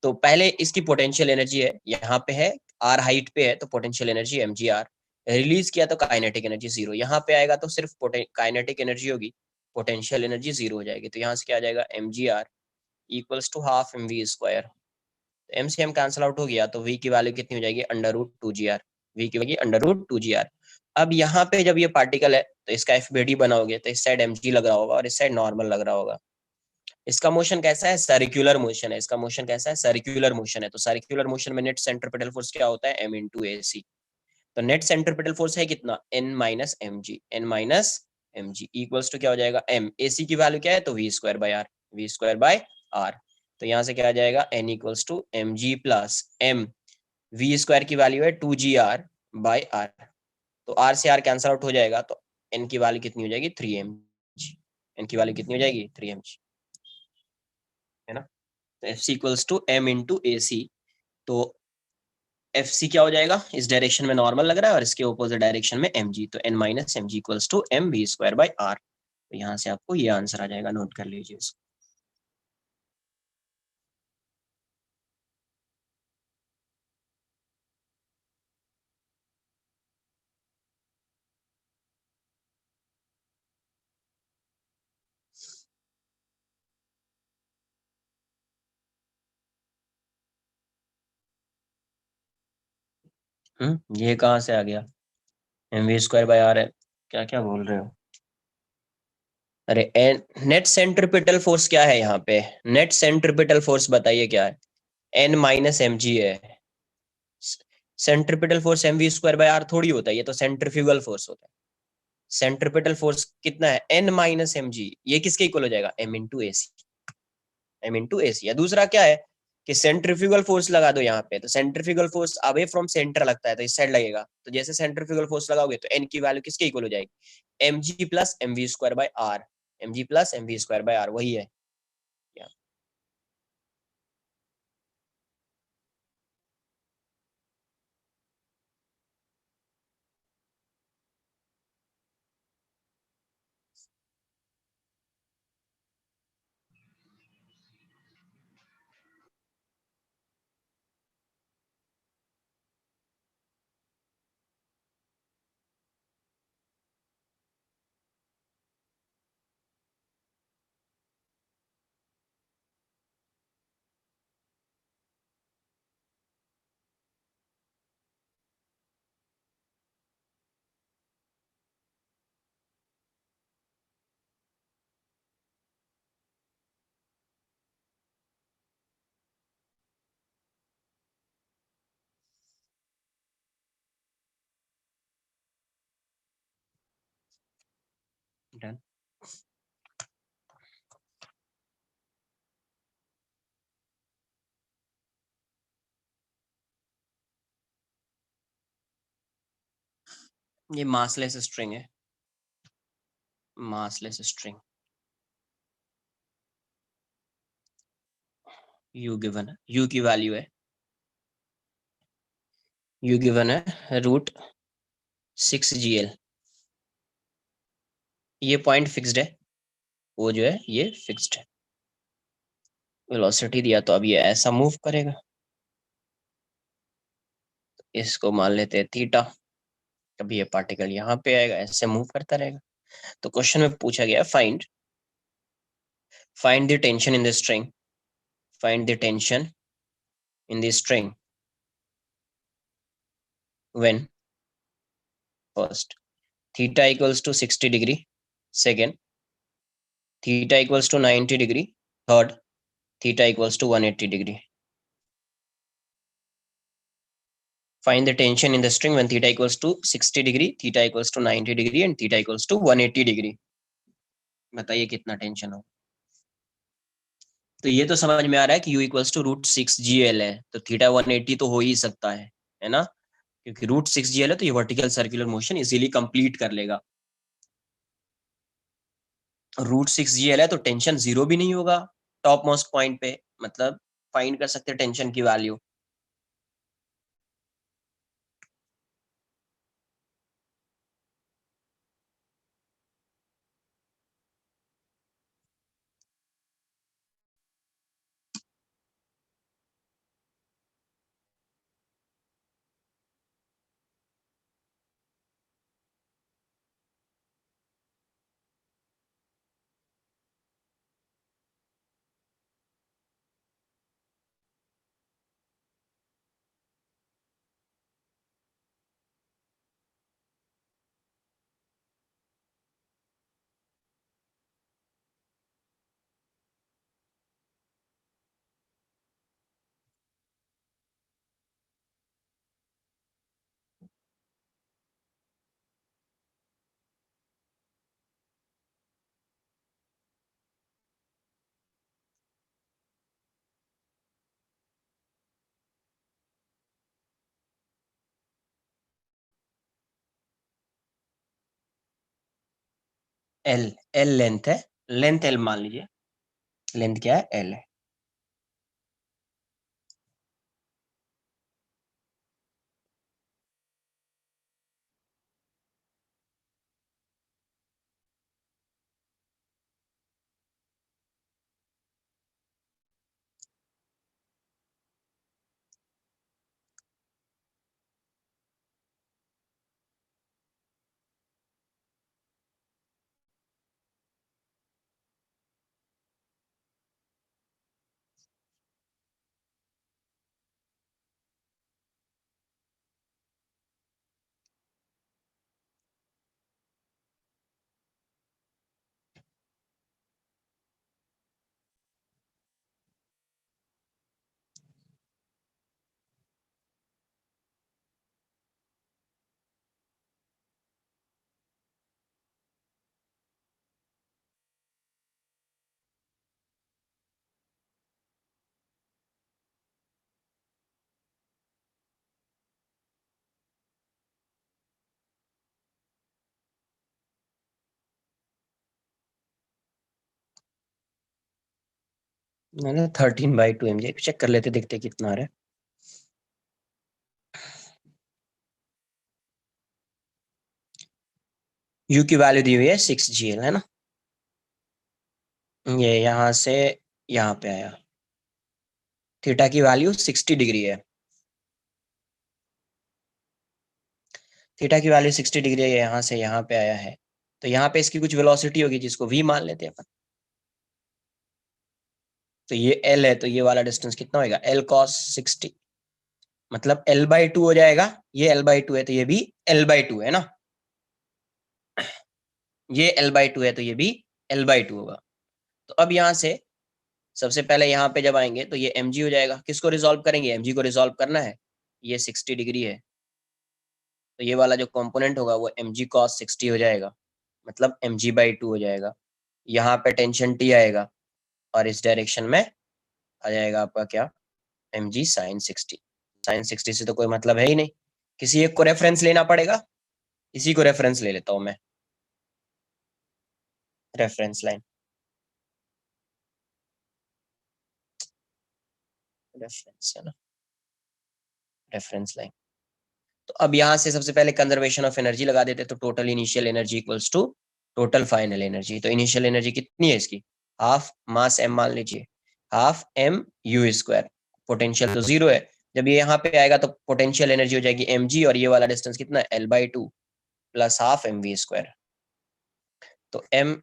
तो पहले इसकी पोटेंशियल एनर्जी है, यहाँ पे है, आर हाइट पे है, तो पोटेंशियल एनर्जी एम जी आर। रिलीज किया तो काइनेटिक एनर्जी जीरो। यहाँ पे आएगा तो सिर्फ काइनेटिक एनर्जी होगी, पोटेंशियल एनर्जी जीरो हो जाएगी। तो यहाँ से क्या आ जाएगा, M G R equals to half M we square. M से एम कैंसिल आउट हो गया, तो वी की वैल्यू कितनी हो जाएगी, अंडर रूट टू जी आर। वी की वैल्यू अंडर रूट टू जी आर। अब यहाँ पे जब ये पार्टिकल है, तो इसका एफ बी डी बनाओगे, तो इस साइड एम जी लग रहा होगा और इस साइड नॉर्मल लग रहा होगा। इसका मोशन कैसा है, सर्कुलर मोशन है। इसका मोशन कैसा है, सर्कुलर मोशन है। तो सर्कुलर मोशन में नेट सेंट्रीपिटल फोर्स क्या होता है, एम इंटू ए सी। तो नेट सेंट्रीपिटल फोर्स है कितना, n minus M g. N minus M G equals to क्या हो जाएगा, एम। ए सी की वैल्यू क्या है, तो v square by are. We square by are. तो यहाँ से क्या आ जाएगा, n equals to m g plus m. We square की वैल्यू है two ji r by are. तो आर से आर कैंसल आउट हो जाएगा, तो एन की वैल्यू कितनी हो जाएगी, थ्री एम जी। एन की वैल्यू कितनी हो जाएगी, थ्री एम जी, है ना। तो f c equals to M into A C. तो एफ सी क्या हो जाएगा, इस डायरेक्शन में नॉर्मल लग रहा है और इसके ऑपोजिट डायरेक्शन में एम जी। तो n minus M G equals to M we square by r. तो यहाँ से आपको ये आंसर आ जाएगा, नोट कर लीजिए इसको। ये कहाँ से आ गया, m we square by r है, क्या क्या बोल रहे हो। अरे एन, नेट सेंट्रीपिटल फोर्स क्या है यहाँ पे, नेट सेंट्रीपिटल फोर्स बताइए क्या है, एन माइनस एम जी है। Centripetal force m we square by r थोड़ी होता है, ये तो सेंट्रीफ्यूगल फोर्स होता है। सेंट्रीपिटल फोर्स कितना है, एन माइनस एम जी। ये किसके इक्वल हो जाएगा, M into A C, m into AC. या दूसरा क्या है कि सेंट्रीफ्यूगल फोर्स लगा दो यहाँ पे, तो centrifugal force away from centre लगता है तो इस साइड लगेगा, तो जैसे सेंट्रीफ्यूगल फोर्स लगाओगे तो एन की वैल्यू किसके इक्वल हो जाएगी, M g plus m we square by r, m g plus m we square by r, वही है। डन। ये मासलेस स्ट्रिंग है, मासलेस स्ट्रिंग। यू गिवन है, यू की वैल्यू है, यू गिवन है √6 GL। ये पॉइंट फिक्स्ड है, वो जो है ये फिक्स्ड है। वेलोसिटी दिया तो अब ये ऐसा मूव करेगा, इसको मान लेते हैं थीटा। कभी ये पार्टिकल यहाँ पे आएगा, ऐसे मूव करता रहेगा। तो क्वेश्चन में पूछा गया find the tension in the string, find the tension in the string when first theta equals to 60 degree, second theta equals to 90 degree, third theta equals to 180 degree. Find the tension in the string when theta equals to 60 degree, theta equals to 90 degree and theta equals to 180 degree. बताइए कितना tension हो। तो ये तो समझ में आ रहा है कि u इक्वल्स टू √6 GL है, तो थीटा 180 तो हो ही सकता है ना, क्योंकि √6 GL है तो ये vertical circular motion easily complete कर लेगा। √6 GL है तो टेंशन जीरो भी नहीं होगा टॉप मोस्ट पॉइंट पे, मतलब फाइंड कर सकते हैं टेंशन की वैल्यू। एल, एल लेंथ है, लेंथ एल मान लीजिए, लेंथ क्या है, एल है। मैंने 13/2 mg चेक कर लेते, देखते कितना आ रहा है। यू की वैल्यू दी हुई है 6 GL, है ना। ये यहाँ से यहाँ पे आया, थीटा की वैल्यू 60 डिग्री है, थीटा की वैल्यू 60 डिग्री है, यहाँ से यहाँ पे आया है। तो यहाँ पे इसकी कुछ वेलोसिटी होगी जिसको v मान लेते हैं अपन। तो ये l है, तो ये वाला डिस्टेंस कितना होगा, l cos 60, मतलब l/2 हो जाएगा। ये l/2 है तो ये भी l/2 है ना, ये l/2 है तो ये भी l/2 होगा। तो अब यहाँ से सबसे पहले यहाँ पे जब आएंगे तो ये mg हो जाएगा। किसको रिजॉल्व करेंगे, mg को रिजॉल्व करना है। ये 60 डिग्री है, तो ये वाला जो कंपोनेंट होगा वो mg cos 60 हो जाएगा, मतलब mg/2 हो जाएगा। यहाँ पे टेंशन t आएगा और इस डायरेक्शन में आ जाएगा आपका क्या, mg sin 60। sin 60 से तो कोई मतलब है ही नहीं, किसी एक को रेफरेंस लेना पड़ेगा। इसी को रेफरेंस ले लेता हूँ मैं, रेफरेंस लाइन, रेफरेंस है ना, रेफरेंस लाइन। तो अब यहाँ से सबसे पहले कंजर्वेशन ऑफ एनर्जी लगा देते, तो total initial energy equals to total final energy. तो इनिशियल एनर्जी कितनी है इसकी, हाफ मास m मान लीजिए, हाफ mu²। पोटेंशियल तो 0 है, जब ये यहाँ पे आएगा तो पोटेंशियल एनर्जी हो जाएगी mg, और ये वाला डिस्टेंस कितना है l/2 प्लस हाफ mv²। तो m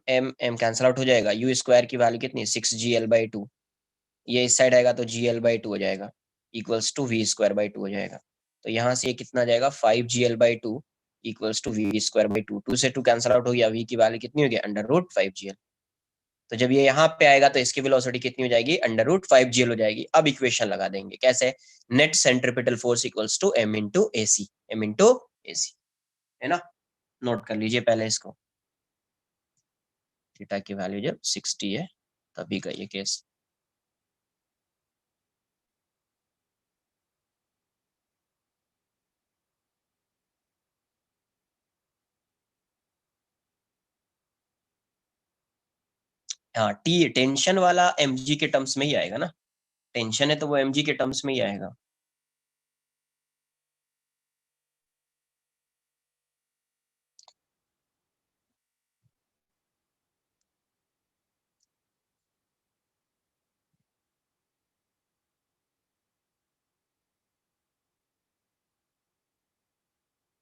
कैंसल आउट हो जाएगा, u² की वैल्यू कितनी है 6gl/2, ये इस साइड आएगा तो gl/2 हो जाएगा, इक्वल्स टू v²/2 हो जाएगा। तो यहाँ से ये कितना जाएगा 5gl/2 इक्वल्स टू v²/2, 2 से 2 कैंसल आउट हो गया, v की वैल्यू कितनी हो गई √5gl। तो जब ये यहाँ पे आएगा तो इसकी वेलोसिटी कितनी हो जाएगी √5gl हो जाएगी। अब इक्वेशन लगा देंगे कैसे, net centripetal force equals to m into AC, m into AC, है ना। नोट कर लीजिए पहले इसको, थीटा की वैल्यू जब 60 है तभी का ये केस। हाँ, टी टेंशन वाला mg के टर्म्स में ही आएगा ना, टेंशन है तो वो mg के टर्म्स में ही आएगा।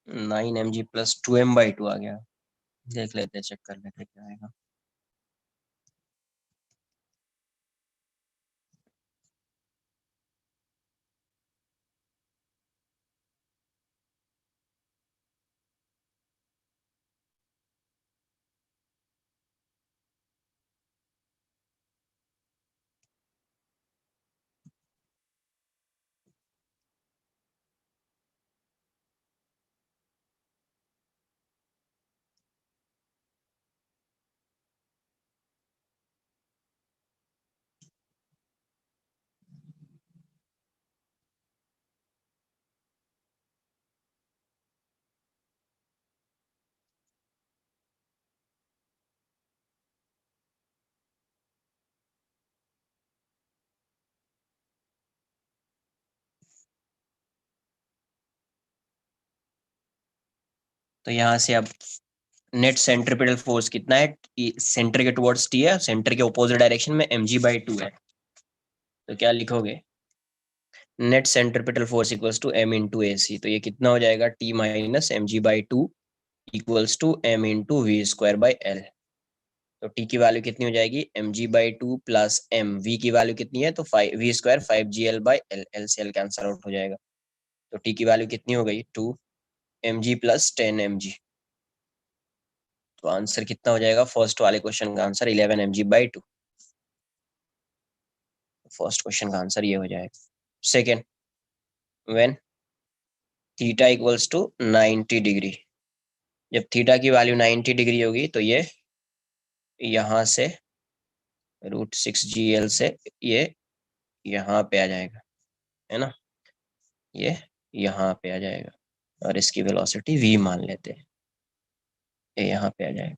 नाइन mg प्लस 2m/2 आ गया, देख लेते, चेक कर लेते क्या आएगा। तो यहाँ से अब नेट सेंट्रीपिटल फोर्स कितना है, सेंटर के टुवर्ड्स टी है, सेंटर के ऑपोजिट डायरेक्शन में mg/2 है। तो क्या लिखोगे, net centripetal force equals to m into AC। तो ये कितना हो जाएगा t minus mg/2 equals to m into v²/l। तो t की वैल्यू कितनी हो जाएगी mg/2 प्लस m, v की वैल्यू कितनी है तो v², 5gl/l, l से l कैंसल आउट हो जाएगा। तो t की वैल्यू कितनी हो गई 2 mg प्लस 10 mg। तो आंसर कितना हो जाएगा, फर्स्ट वाले क्वेश्चन का आंसर 11 mg/2। फर्स्ट क्वेश्चन का आंसर ये हो जाएगा। Second, when theta equals to 90 degree, जब थीटा की वैल्यू 90 डिग्री होगी तो ये यहाँ से √6gl से ये यहाँ पे आ जाएगा, है ना, ये यहाँ पे आ जाएगा, और इसकी वेलोसिटी v मान लेते हैं, ये यहाँ पे आ जाएगा।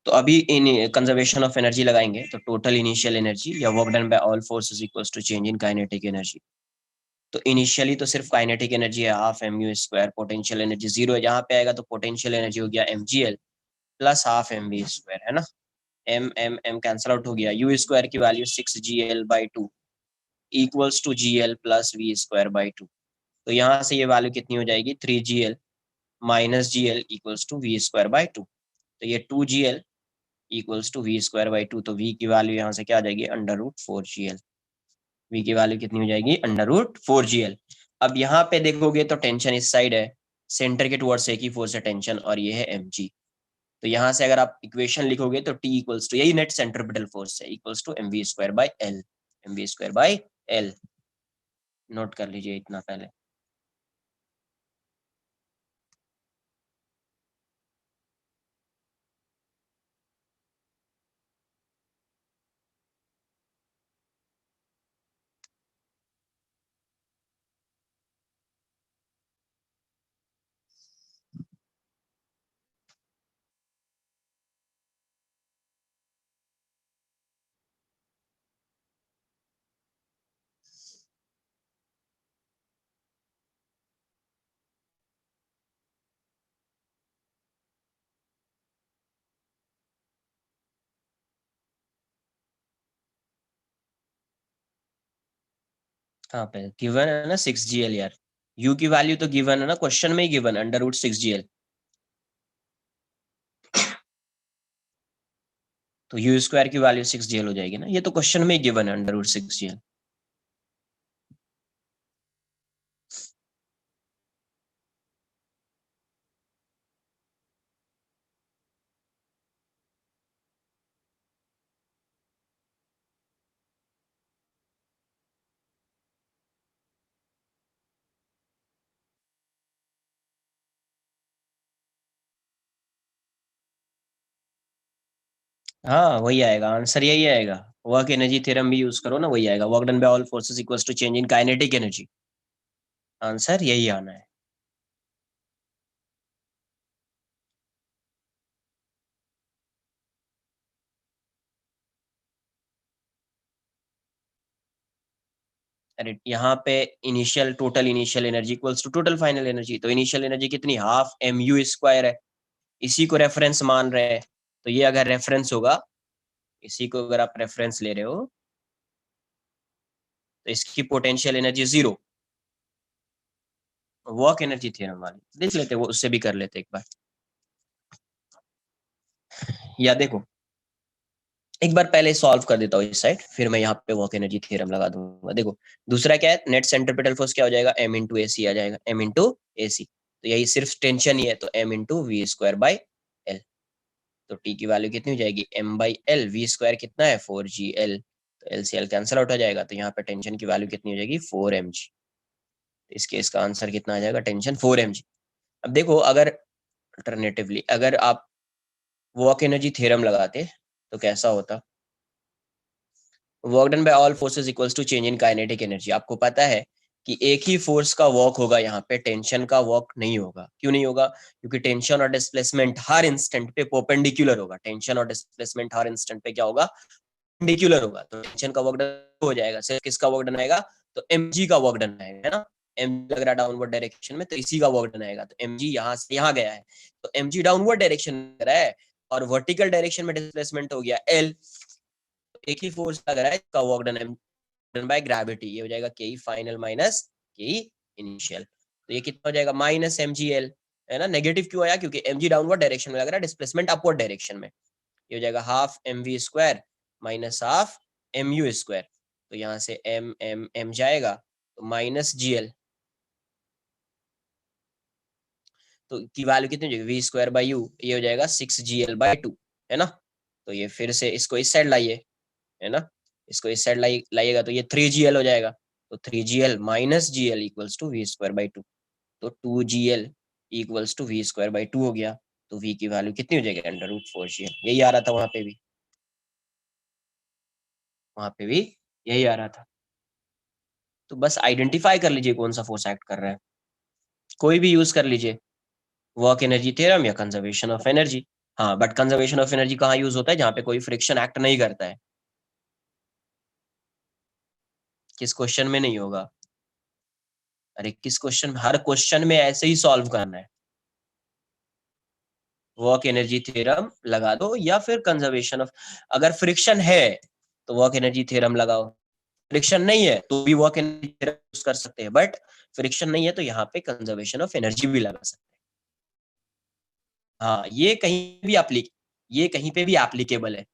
तो अभी इन कंजर्वेशन ऑफ एनर्जी लगाएंगे तो टोटल इनिशियल एनर्जी या work done by all forces equals to change in kinetic energy. तो इनिशियली तो सिर्फ काइनेटिक एनर्जी है half M you square, potential energy zero है, जहां पे आएगा तो पोटेंशियल एनर्जी हो गया m g l plus half M we square, है ना। M m m cancel out हो गया, यू स्क्वायर की value 6 GL/2 equals to ji l plus v square by two. तो यहाँ से ये वैल्यू कितनी हो जाएगी, 3 GL minus ji l equals to we square by two. तो ये 2 GL equals to we square by two. तो वी की वैल्यू यहाँ से क्या आ जाएगी, √4 GL। वी की वैल्यू कितनी हो जाएगी, √4 GL। अब यहाँ पे देखोगे तो टेंशन इस साइड है, सेंटर के टुवर्ड्स एक ही फोर्स है टेंशन, और ये है एम जी। तो यहाँ से अगर आप इक्वेशन लिखोगे तो टी इक्वल्स टू, यही नेट सेंट्रिपिटल फोर्स है, equals to M we square by l. M we square by l, note कर लीजिए इतना पहले। हाँ पे गिवन है ना 6 GL यार, यू की वैल्यू तो गिवन है ना, क्वेश्चन में ही गिवन है √6 GL। तो यू स्क्वायर की वैल्यू 6 GL हो जाएगी ना, ये तो क्वेश्चन में ही गिवन है √6 GL। हाँ वही आएगा, आंसर यही आएगा। वर्क एनर्जी थ्योरम भी यूज करो ना, वही आएगा, work done by all forces equals to change in kinetic energy. Answer यही आना है। अरे यहाँ पे initial total initial energy equals to total final energy, तो इनिशियल एनर्जी कितनी, हाफ एम यू स्क्वायर है, इसी को रेफरेंस मान रहे हैं। तो ये अगर रेफरेंस होगा, इसी को अगर आप रेफरेंस ले रहे हो, तो इसकी potential energy zero. Work energy theorem वाली देख लेते, वो उससे भी कर लेते एक बार। या देखो, एक बार पहले सॉल्व कर देता हूँ इस साइड, फिर मैं यहाँ पे वर्क एनर्जी थ्योरम लगा दूंगा। देखो दूसरा क्या है, नेट सेंट्रिपिटल फोर्स क्या हो जाएगा, एम इंटू ए सी आ जाएगा, एम इंटू ए सी। तो यही सिर्फ टेंशन ही है, तो m into we square by L. तो टी की वैल्यू कितनी हो जाएगी, m by l, v square कितना है 4 GL, तो एल सी एल कैंसिल आउट हो जाएगा। तो यहाँ पे टेंशन की वैल्यू कितनी हो जाएगी, 4 mg। इसके इसका आंसर कितना आ जाएगा, टेंशन 4 mg। अब देखो अगर अल्टरनेटिवली अगर आप वर्क एनर्जी थ्योरम लगाते तो कैसा होता, work done by all forces equals to change in kinetic energy. आपको पता है कि एक ही फोर्स का वर्क होगा, यहाँ पे टेंशन का वर्क नहीं होगा। क्यों नहीं होगा, क्योंकि टेंशन और डिस्प्लेसमेंट हर इंस्टेंट पे परपेंडिकुलर होगा। टेंशन और डिस्प्लेसमेंट हर इंस्टेंट पे क्या होगा, परपेंडिकुलर होगा। तो टेंशन का वर्क डन हो जाएगा, सिर्फ किसका वर्क डन आएगा, तो एम जी का वर्क डन आएगा, है ना। एम लग रहा है डाउनवर्ड डायरेक्शन में, तो इसी का वर्क डन आएगा। तो एम जी यहाँ से यहाँ गया है, तो एम जी डाउनवर्ड डायरेक्शन में रहा है, और वर्टिकल डायरेक्शन में डिस्प्लेसमेंट हो गया एल। एक ही फोर्स लग रहा है, इसका वर्क डन बाय ग्रेविटी, ये हो जाएगा के फाइनल माइनस के इनिशियल। तो ये कितना हो जाएगा, माइनस एम जी एल, है ना। नेगेटिव क्यों आया, क्योंकि एम जी डाउनवर्ड डायरेक्शन में लग रहा है, डिस्प्लेसमेंट अपवर्ड डायरेक्शन में। ये हो जाएगा half M we square minus half M you square. तो यहाँ से एम एम एम जाएगा, तो माइनस जी एल, तो की वैल्यू कितनी हो जाएगी, वी स्क्वायर बाई यू, ये हो जाएगा 6 GL/2, है ना। तो ये फिर से इसको इस साइड लाइए, है ना, इसको इस साइड लाइएगा, तो ये 3 GL हो जाएगा। तो 3 GL minus ji l equals to we square by two. तो 2 GL equals to we square by two हो गया। तो वी की वैल्यू कितनी हो जाएगी, √4 GL। यही आ रहा था वहां पे भी, वहां पे भी यही आ रहा था। तो बस आइडेंटिफाई कर लीजिए कौन सा फोर्स एक्ट कर रहा है, कोई भी यूज कर लीजिए, वर्क एनर्जी थ्योरम या कंजर्वेशन ऑफ एनर्जी। हाँ, बट कंजर्वेशन ऑफ एनर्जी कहाँ यूज होता है? जहाँ पे कोई फ्रिक्शन एक्ट नहीं करता है। किस क्वेश्चन में नहीं होगा? अरे किस क्वेश्चन, हर क्वेश्चन में ऐसे ही सॉल्व करना है। वर्क एनर्जी थ्योरम लगा दो, या फिर कंजर्वेशन ऑफ, अगर फ्रिक्शन है तो वर्क एनर्जी थ्योरम लगाओ, फ्रिक्शन नहीं है तो भी वर्क एनर्जी थ्योरम यूज कर सकते हैं, बट फ्रिक्शन नहीं है तो यहाँ पे कंजर्वेशन ऑफ एनर्जी भी लगा सकते हैं। हाँ, ये कहीं पे भी एप्लीकेबल है,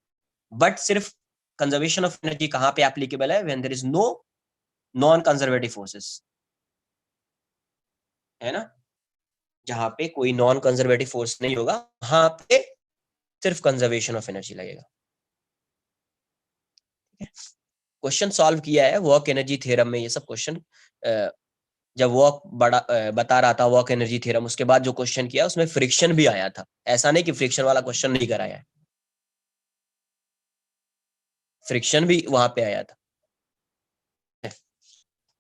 बट सिर्फ कंजर्वेशन ऑफ एनर्जी कहाँ पे एप्लीकेबल है? When there is no non conservative forces, है ना? जहां पे कोई नॉन कंजर्वेटिव फोर्स नहीं होगा, वहां पे सिर्फ कंजर्वेशन ऑफ एनर्जी लगेगा। क्वेश्चन सॉल्व किया है वर्क एनर्जी थ्योरम में, ये सब क्वेश्चन जब वर्क बता रहा था वर्क एनर्जी थ्योरम, उसके बाद जो क्वेश्चन किया उसमें फ्रिक्शन भी आया था। ऐसा नहीं कि फ्रिक्शन वाला क्वेश्चन नहीं कराया है, फ्रिक्शन भी वहां पे आया था,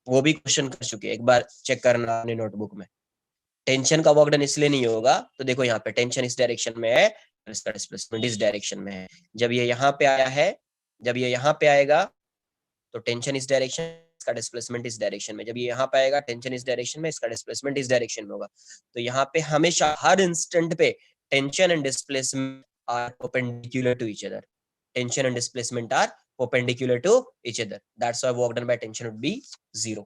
वो भी क्वेश्चन कर चुके हैं, एक बार चेक करना अपने नोटबुक में। टेंशन का वर्क डन इसलिए नहीं होगा, तो देखो यहाँ पे टेंशन इस डायरेक्शन में है, इसका डिस्प्लेसमेंट इस डायरेक्शन में है। जब ये यहाँ पे आया है, जब ये यहाँ पे आएगा तो टेंशन इस डायरेक्शन, इसका डिस्प्लेसमेंट इस डायरेक्शन में। जब ये यहाँ पे आएगा टेंशन इस डायरेक्शन में, इसका डिस्प्लेसमेंट इस डायरेक्शन में होगा। तो यहाँ पे हमेशा हर इंस्टेंट पे tension and displacement are perpendicular to each other, tension and displacement are perpendicular to each other. That's why work done by tension would be 0.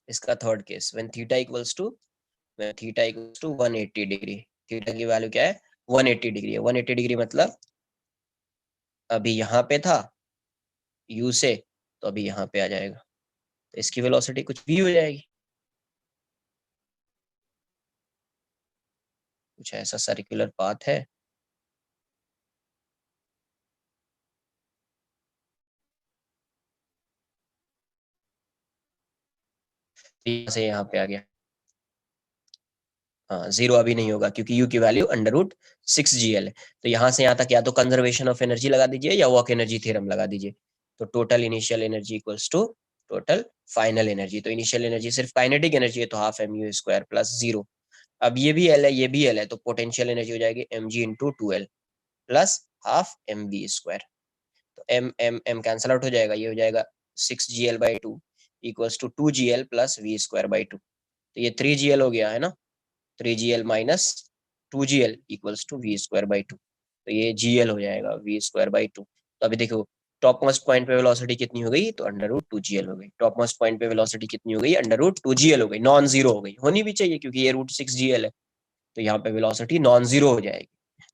इसका third case, when theta equals to, when theta equals to 180 degree, theta की value क्या है? 180 degree है। 180 degree मतलब अभी यहाँ पे था u से, तो अभी यहाँ पे आ जाएगा, तो इसकी वेलोसिटी कुछ भी हो जाएगी, कुछ ऐसा सर्कुलर पाथ है। यहाँ से यहाँ पे आ गया। हाँ, 0 अभी नहीं होगा क्योंकि u की वैल्यू √6gl है। तो यहाँ से यहाँ तक या तो कंजर्वेशन ऑफ एनर्जी लगा दीजिए या वर्क एनर्जी थ्योरम लगा दीजिए। तो total initial energy equals to total final energy. तो इनिशियल एनर्जी सिर्फ काइनेटिक एनर्जी है, तो हाफ mu² प्लस 0। अब ये भी L है, ये भी L है, तो पोटेंशियल एनर्जी हो जाएगी mg into 2L plus half mv²। तो m कैंसल आउट हो जाएगा, ये हो जाएगा 6gl/2 equals to 2gl plus v²/2। तो ये 3gl हो गया है ना, 3gl minus 2gl equals to v²/2। तो ये gl हो जाएगा v²/2। तो अभी देखो टॉप मोस्ट पॉइंट पे वेलोसिटी कितनी हो गई? तो √2gl हो गई। टॉप मोस्ट पॉइंट पे वेलोसिटी कितनी हो गई? √2gl हो गई, नॉन जीरो हो गई, होनी भी चाहिए क्योंकि ये √6gl है। तो यहाँ पे वेलोसिटी नॉन जीरो हो जाएगी।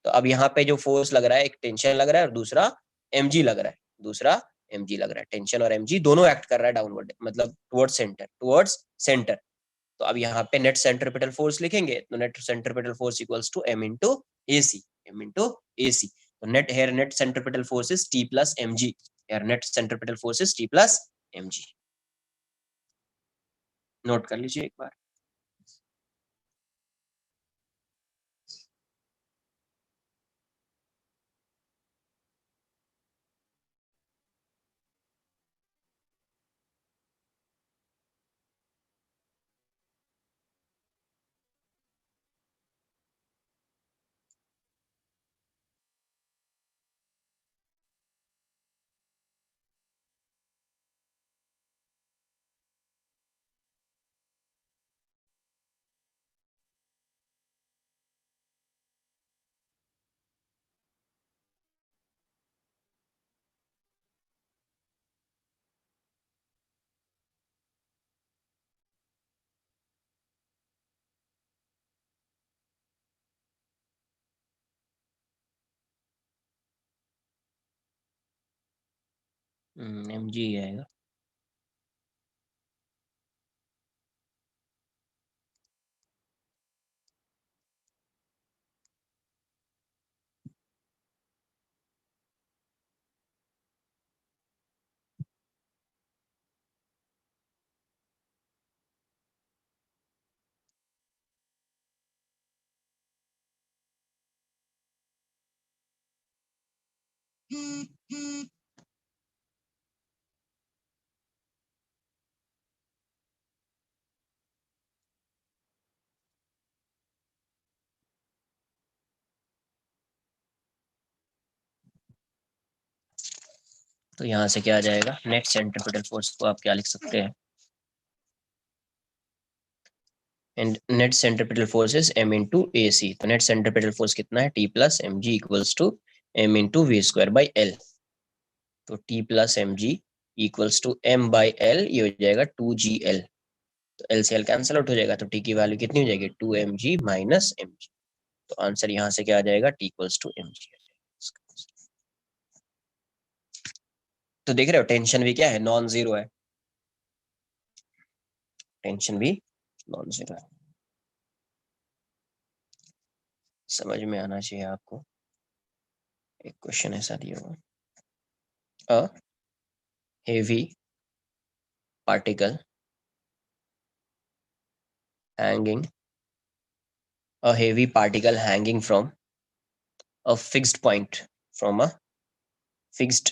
तो अब यहाँ पे जो फोर्स लग रहा है, एक टेंशन लग रहा है और दूसरा mg लग रहा है, दूसरा mg लग रहा है। टेंशन और mg दोनों एक्ट कर रहा है डाउनवर्ड, मतलब टुवर्ड्स सेंटर, टुवर्ड्स सेंटर। तो अब यहाँ पे नेट सेंट्रिपेटल फोर्स लिखेंगे, तो net centripetal force equals to m into AC, m into AC। तो net centripetal force is T plus mg, here net centripetal force is T plus mg। Note कर लीजिए एक बार। mg आएगा। तो यहाँ से क्या आ जाएगा, नेट सेंट्रीपिटल फोर्स को आप क्या लिख सकते हैं, and net centripetal force is m into A C. तो नेट सेंट्रीपिटल फोर्स कितना है, T plus M ji equals to m into we square by L. तो T plus M ji equals to m by L, ये हो जाएगा 2gl। तो L से L cancel out हो जाएगा, तो T की वैल्यू कितनी हो जाएगी, 2mg माइनस mg। तो आंसर यहाँ से क्या आ जाएगा, T इक्वल्स टू mg। तो देख रहे हो टेंशन भी क्या है, नॉन जीरो है, टेंशन भी नॉन जीरो है। समझ में आना चाहिए आपको। एक क्वेश्चन ऐसा दिया हुआ, a heavy particle hanging, a heavy particle hanging from a fixed point, from a fixed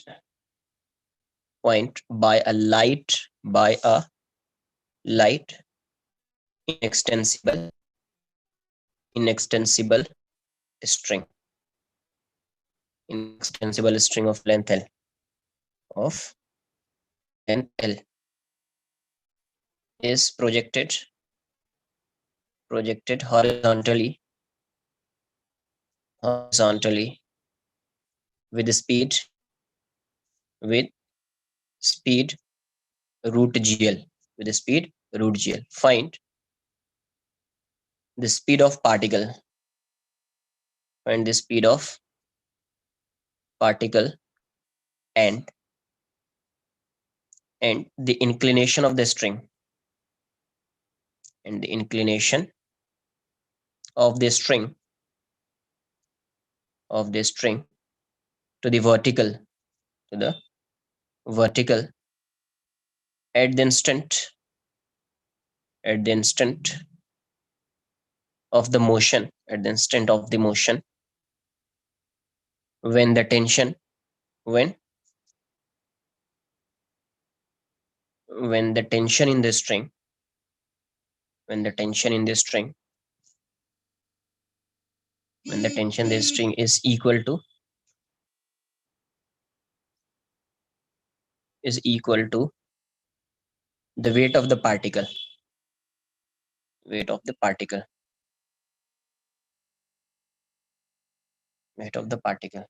point by a light inextensible string, inextensible string of length L, of length L is projected horizontally with with speed root gl, with speed root gl. Find the speed of particle, find the speed of particle and the inclination of the string, and the inclination of the string to the vertical, to the vertical at the instant of the motion, at the instant of the motion, when the tension, when the tension in the string, when the tension in the string, when the tension in the string is equal to the weight of the particle, weight of the particle, weight of the particle.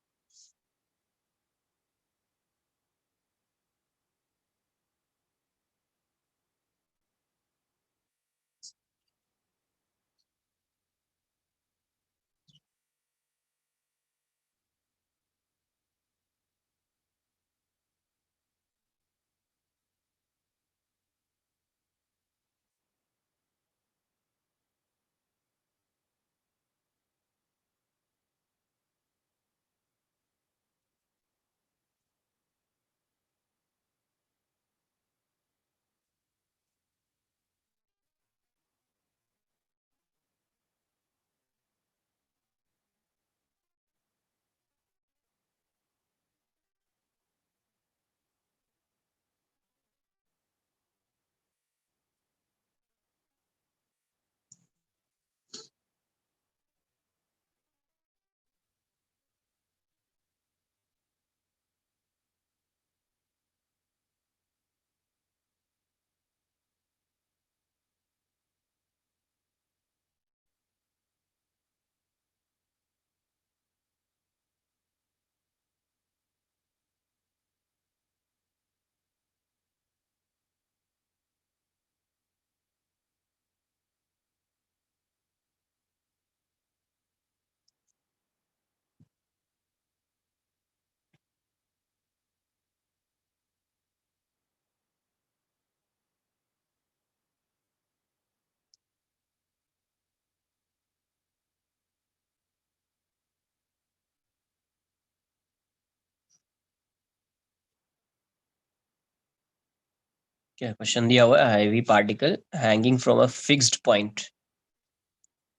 क्या question दिया हुआ है, heavy particle hanging from a fixed point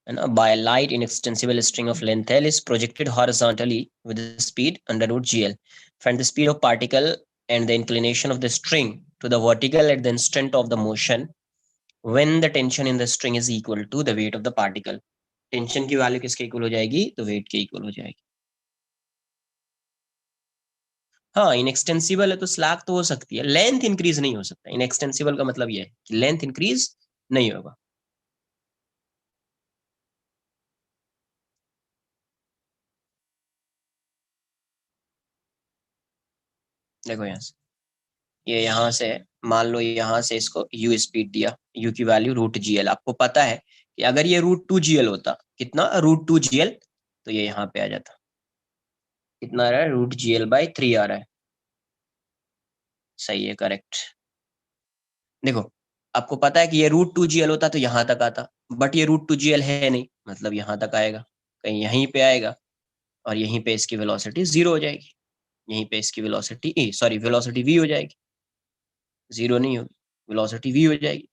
and by a light inextensible string of length L is projected horizontally with the speed under root gl. Find the speed of particle and the inclination of the string to the vertical at the instant of the motion when the tension in the string is equal to the weight of the particle. Tension की value किसके equal हो जाएगी, तो wait के equal हो जाएगी। हाँ, inextensible है तो स्लैक तो हो सकती है, लेंथ इंक्रीज नहीं हो सकता। इनएक्सटेंसिबल का मतलब ये है कि लेंथ इंक्रीज नहीं होगा। देखो यहाँ से, ये यहाँ से है, मान लो यहाँ से इसको यू स्पीड दिया, यू की वैल्यू रूट जी एल। आपको पता है कि अगर ये रूट टू जी एल होता, कितना, रूट टू जी एल, तो ये यहाँ पे आ जाता। कितना आ रहा है, root G L by three आ रहा है। सही है, करेक्ट। देखो, आपको पता है कि ये रूट टू जी एल होता तो यहाँ तक आता, बट ये रूट टू जी एल है नहीं, मतलब यहाँ तक आएगा, कहीं यहीं पे आएगा, और यहीं पे इसकी वेलोसिटी जीरो हो जाएगी। यहीं पे इसकी वेलोसिटी, सॉरी, वेलोसिटी वी हो जाएगी, जीरो नहीं होगी, वेलोसिटी वी हो जाएगी।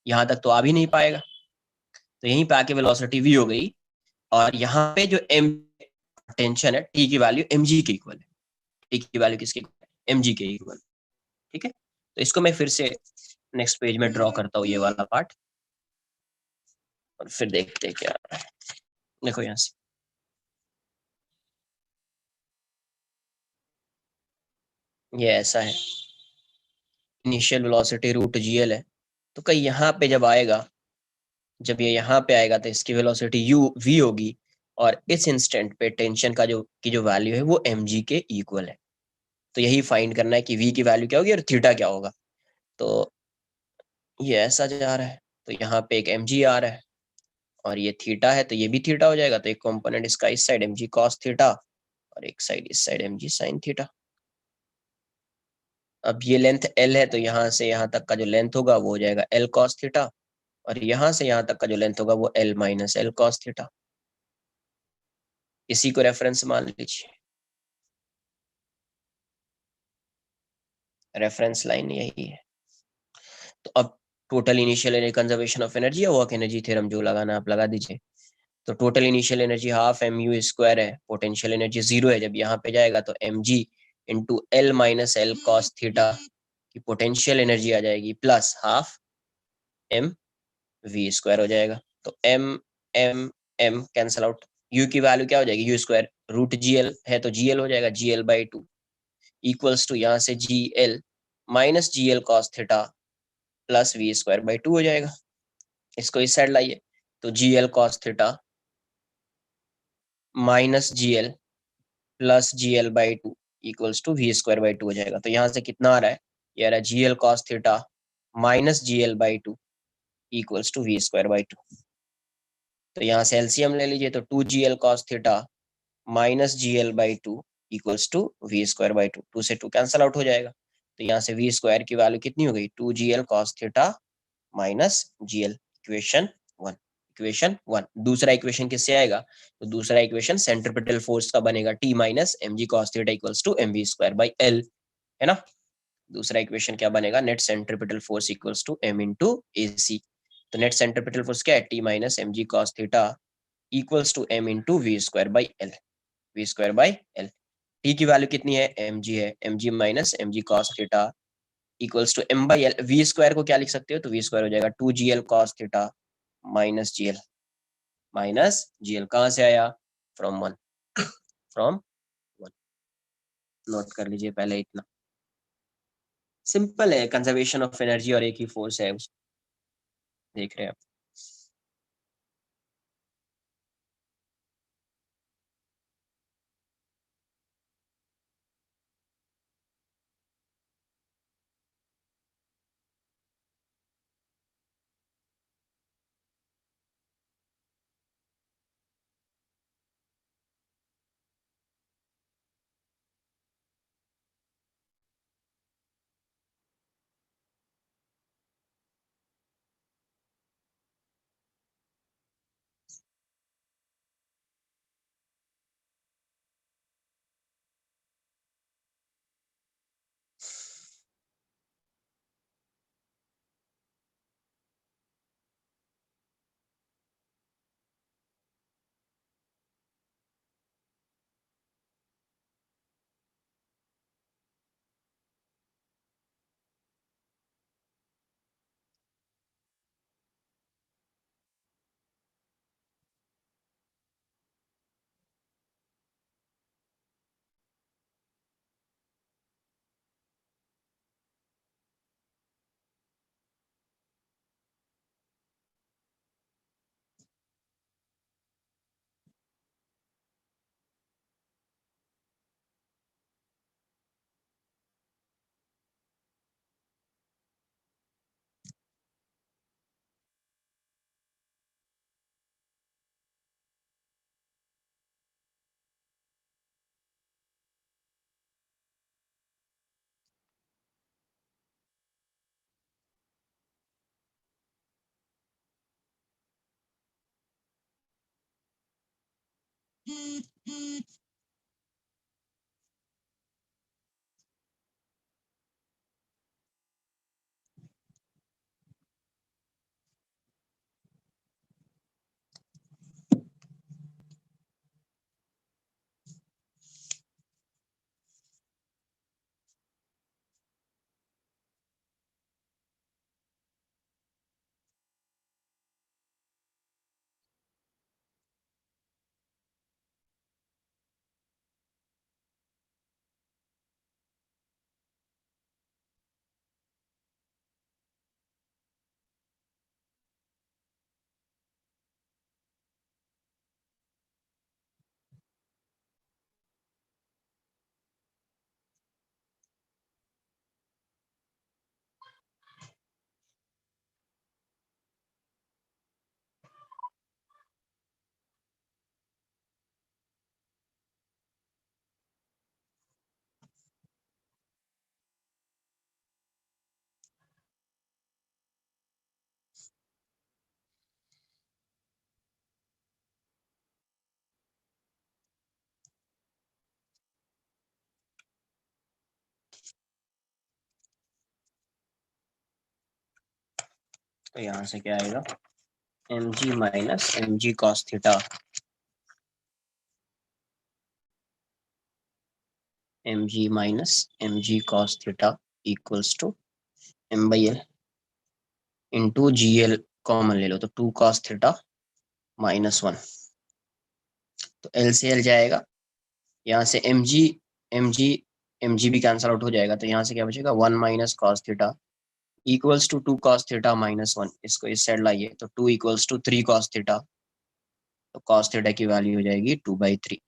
यहाँ तक तो आ भी नहीं पाएगा, तो यहीं पे आके वेलोसिटी वी हो गई। और यहाँ पे जो एम टेंशन है, टी की वैल्यू एम जी के इक्वल है। टी की वैल्यू किसके, एम जी के इक्वल। ठीक है, तो इसको मैं फिर से नेक्स्ट पेज में ड्रॉ करता हूँ, ये वाला पार्ट, और फिर देखते हैं क्या। देखो यहाँ से, ये ऐसा है, इनिशियल वेलोसिटी रूट जी एल है, तो कहीं यहाँ पे जब आएगा, जब ये यहाँ पे आएगा तो इसकी वेलोसिटी यू वी होगी, और इस इंस्टेंट पे टेंशन का जो की जो वैल्यू है वो एम जी के इक्वल है। तो यही फाइंड करना है कि वी की वैल्यू क्या होगी और थीटा क्या होगा। तो ये ऐसा जा रहा है, तो यहाँ पे एक एम जी आ रहा है, और ये थीटा है तो ये भी थीटा हो जाएगा, तो एक कंपोनेंट इसका इस साइड एम जी कॉस थीटा, और एक साइड इस side m g sine theta. अब ये लेंथ एल है, तो यहाँ से यहाँ तक का जो लेंथ होगा वो हो जाएगा एल कॉस थीटा, और यहाँ से यहाँ तक का जो लेंथ होगा वो L minus l cos theta. इसी को रेफरेंस मान लीजिए, रेफरेंस लाइन यही है। तो अब total initial energy, conservation of energy या वर्क एनर्जी थ्योरम जो लगाना आप लगा दीजिए। तो total initial energy half M you square है, पोटेंशियल एनर्जी जीरो है, जब यहाँ पे जाएगा तो M G into l minus l cos theta की पोटेंशियल एनर्जी आ जाएगी, plus half M we square हो जाएगा। तो m m m cancel out, u की वैल्यू क्या हो जाएगी, you square, root ji l है तो जी एल हो जाएगा, g L by two equals to यहाँ से g l minus G L cos theta plus v square by two हो जाएगा। इसको इस साइड लाइए, तो g L cos theta minus ji l plus g L by two equals to we square by two हो जाएगा। तो यहाँ से कितना आ रहा है, ये आ रहा है g L cos theta minus G L by two equals to we square by two. तो यहाँ से एलसीएम ले लीजिए, तो two G L cos theta minus G L by two equals to we square by two, two से two cancel out हो जाएगा। तो यहाँ से वी स्क्वायर की वैल्यू कितनी हो गई, two G L cos theta minus जी L, equation one. Equation one, दूसरा इक्वेशन किससे आएगा, तो दूसरा इक्वेशन सेंट्रिपिटल फोर्स का बनेगा, T minus M G cos theta equals to M we square by L, है ना। दूसरा इक्वेशन क्या बनेगा, net centripetal force equals to M into A C. तो नेट सेंट्रिपिटल फोर्स क्या है, T minus M G cos theta equals to M into we square by l, v square by l. T की value कितनी है, m g है, m g minus M G cos theta equals to m by l. V square को क्या लिख सकते हो, तो वी स्क्वायर हो जाएगा two G L cos theta minus जी एल, माइनस जी एल कहाँ से आया, from one, from one. Note कर लीजिए पहले इतना, सिंपल है, कंजर्वेशन ऑफ एनर्जी और एक ही फोर्स है, उसको देख रहे हैं आप। तो यहाँ से क्या आएगा, mg minus mg cos theta, mg minus mg cos theta equals to m by l into g l, common ले लो तो 2 cos थीटा माइनस 1, तो एल से एल जाएगा, यहाँ से mg mg mg भी कैंसल आउट हो जाएगा, तो यहाँ से क्या बचेगा 1 minus cos theta equals to 2 cos theta minus 1, इसको इस साइड लाइए तो 2 इक्वल्स टू 3 cos थीटा, तो cos थीटा की वैल्यू हो जाएगी 2/3,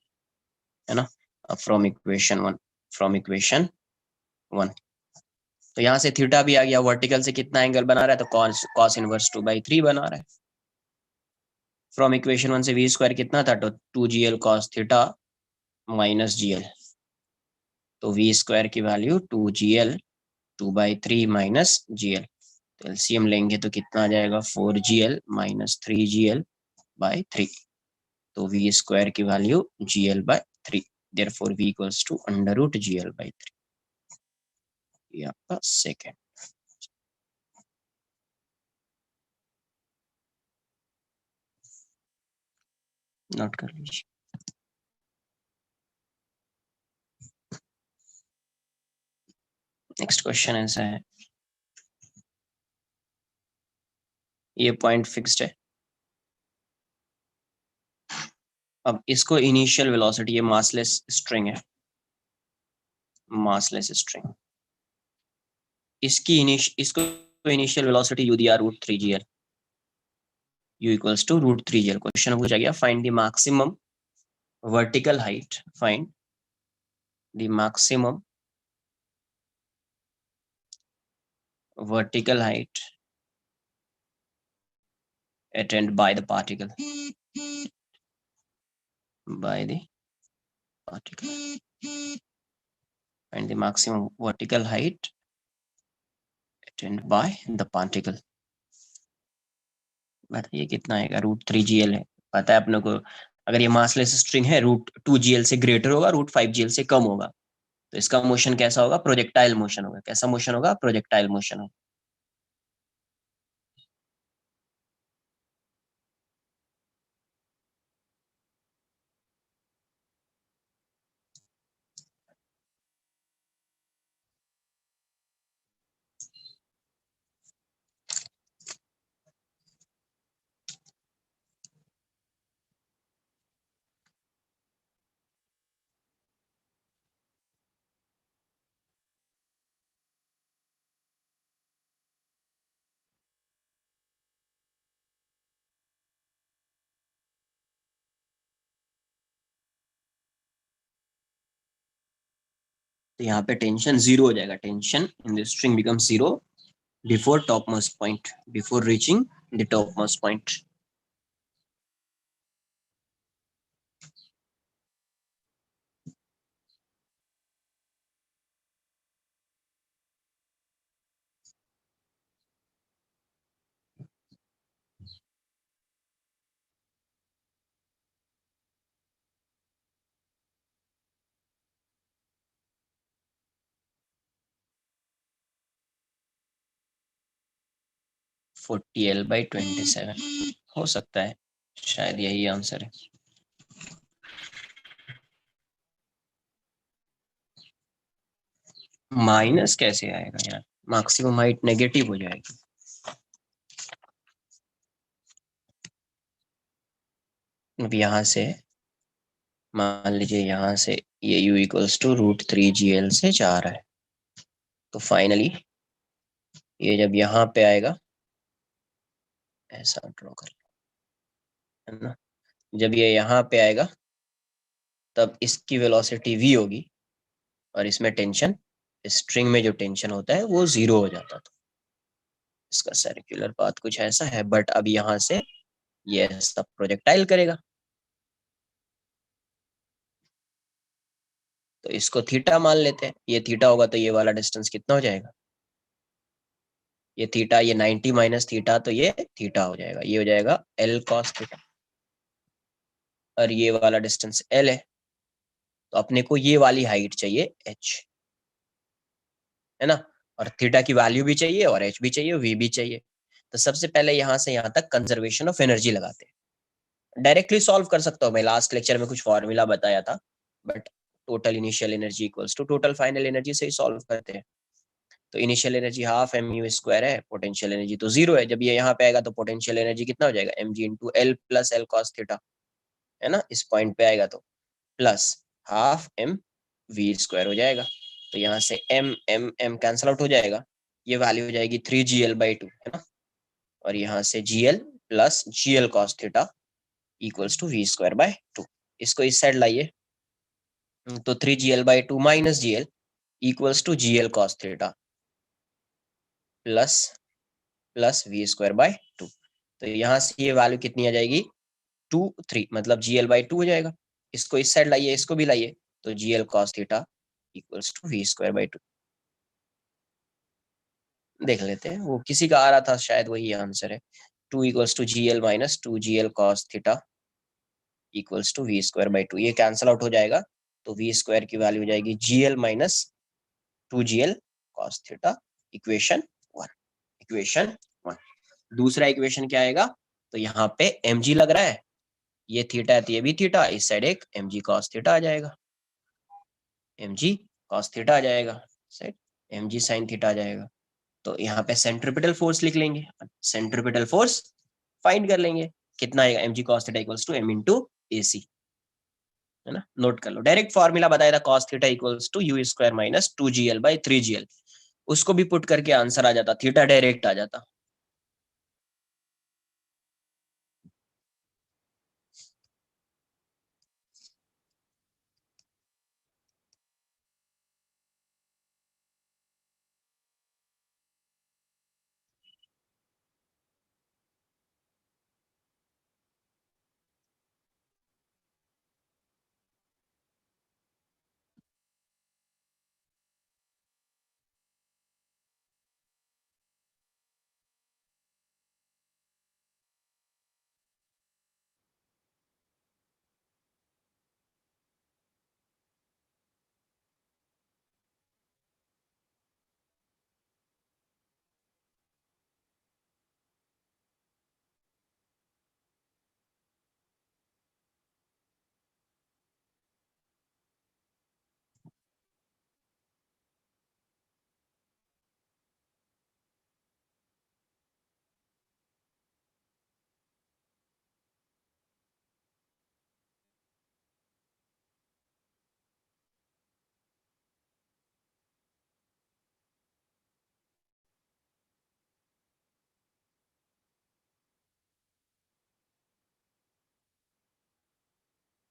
है ना। अब फ्रॉम इक्वेशन 1, तो यहाँ से थीटा भी आ गया, वर्टिकल से कितना एंगल बना रहा है, तो cos इनवर्स 2/3 बना रहा है। फ्रॉम इक्वेशन 1 से वी स्क्वायर कितना था, तो 2gl cos theta minus gl, तो वी स्क्वायर की वैल्यू 2gl 2/3 माइनस gl, तो एलसीएम लेंगे तो कितना आ जाएगा 4gl माइनस 3gl/3, तो वी स्क्वायर की value gl/3, therefore v equals to under root gl/3, ये आपका सेकेंड। नोट कर लीजिए। नेक्स्ट क्वेश्चन ऐसा है, ये पॉइंट फिक्स्ड है, अब इसको इनिशियल वेलोसिटी, ये मासलेस स्ट्रिंग है, मासलेस स्ट्रिंग, इसको इनिशियल वेलोसिटी u दिया √3gl, u equals to √3gl। Question पूछा गया find the maximum vertical height, find the maximum vertical height attained by the particle, by the particle, and the maximum vertical height attained by the particle। बताइए कितना आएगा, √3gl है, पता है अपने को, अगर ये मासलेस स्ट्रिंग है √2gl से ग्रेटर होगा, √5gl से कम होगा, तो इसका मोशन कैसा होगा, प्रोजेक्टाइल मोशन होगा। कैसा मोशन होगा, प्रोजेक्टाइल मोशन होगा। तो यहाँ पे टेंशन जीरो हो जाएगा, tension in the string become zero before top most point, before reaching the top most point हो सकता है, शायद यही आंसर है। माइनस कैसे आएगा यार, मैक्सिमम हाइट नेगेटिव हो जाएगी। अब यहाँ से मान लीजिए, यहाँ से ये u इक्वल्स टू √3gl से जा रहा है, तो फाइनली ये जब यहाँ पे आएगा, ऐसा ड्रॉ कर, है ना, जब ये यहाँ पे आएगा तब इसकी वेलोसिटी v होगी, और इसमें टेंशन, स्ट्रिंग में जो टेंशन होता है वो जीरो हो जाता था। इसका सर्कुलर पाथ कुछ ऐसा है, बट अब यहाँ से ये सब प्रोजेक्टाइल करेगा, तो इसको थीटा मान लेते हैं, ये थीटा होगा तो ये वाला डिस्टेंस कितना हो जाएगा, ये थीटा, ये 90 माइनस थीटा, तो ये थीटा हो जाएगा, ये हो जाएगा L cos थीटा, और ये वाला डिस्टेंस L है, तो अपने को ये वाली हाइट चाहिए h, है ना, और थीटा की वैल्यू भी चाहिए और h भी चाहिए, v भी चाहिए, तो सबसे पहले यहाँ से यहाँ तक कंजर्वेशन ऑफ एनर्जी लगाते हैं। डायरेक्टली सॉल्व कर सकता हूँ मैं, लास्ट लेक्चर में कुछ फॉर्मूला बताया था, but total initial energy equals to total final energy से ही सॉल्व करते हैं। तो initial energy half M you square है, पोटेंशियल एनर्जी तो जीरो है। जब ये यहाँ पे आएगा तो पोटेंशियल एनर्जी कितना हो जाएगा, M G into l plus l cos theta, है ना, इस पॉइंट पे आएगा तो plus half M we square हो जाएगा। तो यहाँ से m m m cancel out हो जाएगा, ये वैल्यू हो जाएगी 3gl/2, है ना, और यहाँ से gl plus gl cos theta equals to we square by 2। इसको इस साइड लाइए, तो 3gl/2 minus gl equals to gl cos theta plus plus v square by 2। तो यहाँ से ये वैल्यू कितनी आ जाएगी, 2 3, मतलब gl/2 हो जाएगा। इसको इस साइड लाइए, इसको भी लाइए, तो gl cos theta equals to we square by 2। देख लेते हैं, वो किसी का आ रहा था शायद, वही आंसर है। 2 equals to gl minus 2gl cos theta equals to we square by 2। ये कैंसल आउट हो जाएगा, तो वी स्क्वायर की वैल्यू हो जाएगी gl minus 2gl cos theta, equation 1। Equation 1। दूसरा इक्वेशन क्या आएगा, तो यहाँ पे mg लग रहा है, ये थीटा है तो ये भी थीटा, इस साइड एक mg cos थीटा आ जाएगा, mg cos थीटा आ जाएगा, साइड mg sin थीटा आ जाएगा। तो यहाँ पे सेंट्रिपिटल फोर्स लिख लेंगे, सेंट्रिपिटल फोर्स फाइंड कर लेंगे, कितना आएगा, mg cos theta equals to m into ac, है ना, नोट कर लो। डायरेक्ट फॉर्मूला बताया था cos theta equals to u square minus 2gl/3gl, उसको भी पुट करके आंसर आ जाता, थीटा डायरेक्ट आ जाता।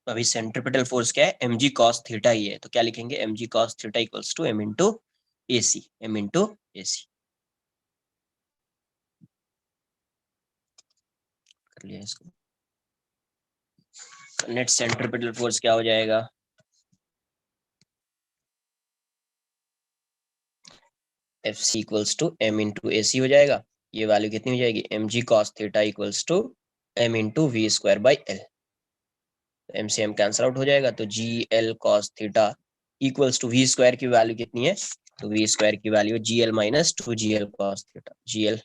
अभी सेंट्रिपिटल फोर्स क्या है, mg cos थीटा ही है, तो क्या लिखेंगे, mg cos theta equals to m into ac, m into ac कर लिया इसको। नेट सेंट्रिपिटल फोर्स क्या हो जाएगा, FC equals to m into AC हो जाएगा। ये वैल्यू कितनी हो जाएगी, mg cos theta equals to m into we square by l, m से एम कैंसल आउट हो जाएगा, तो g L cos theta equals to we square की वैल्यू कितनी है, तो वी स्क्वायर की value g l minus 2gl cos theta, g l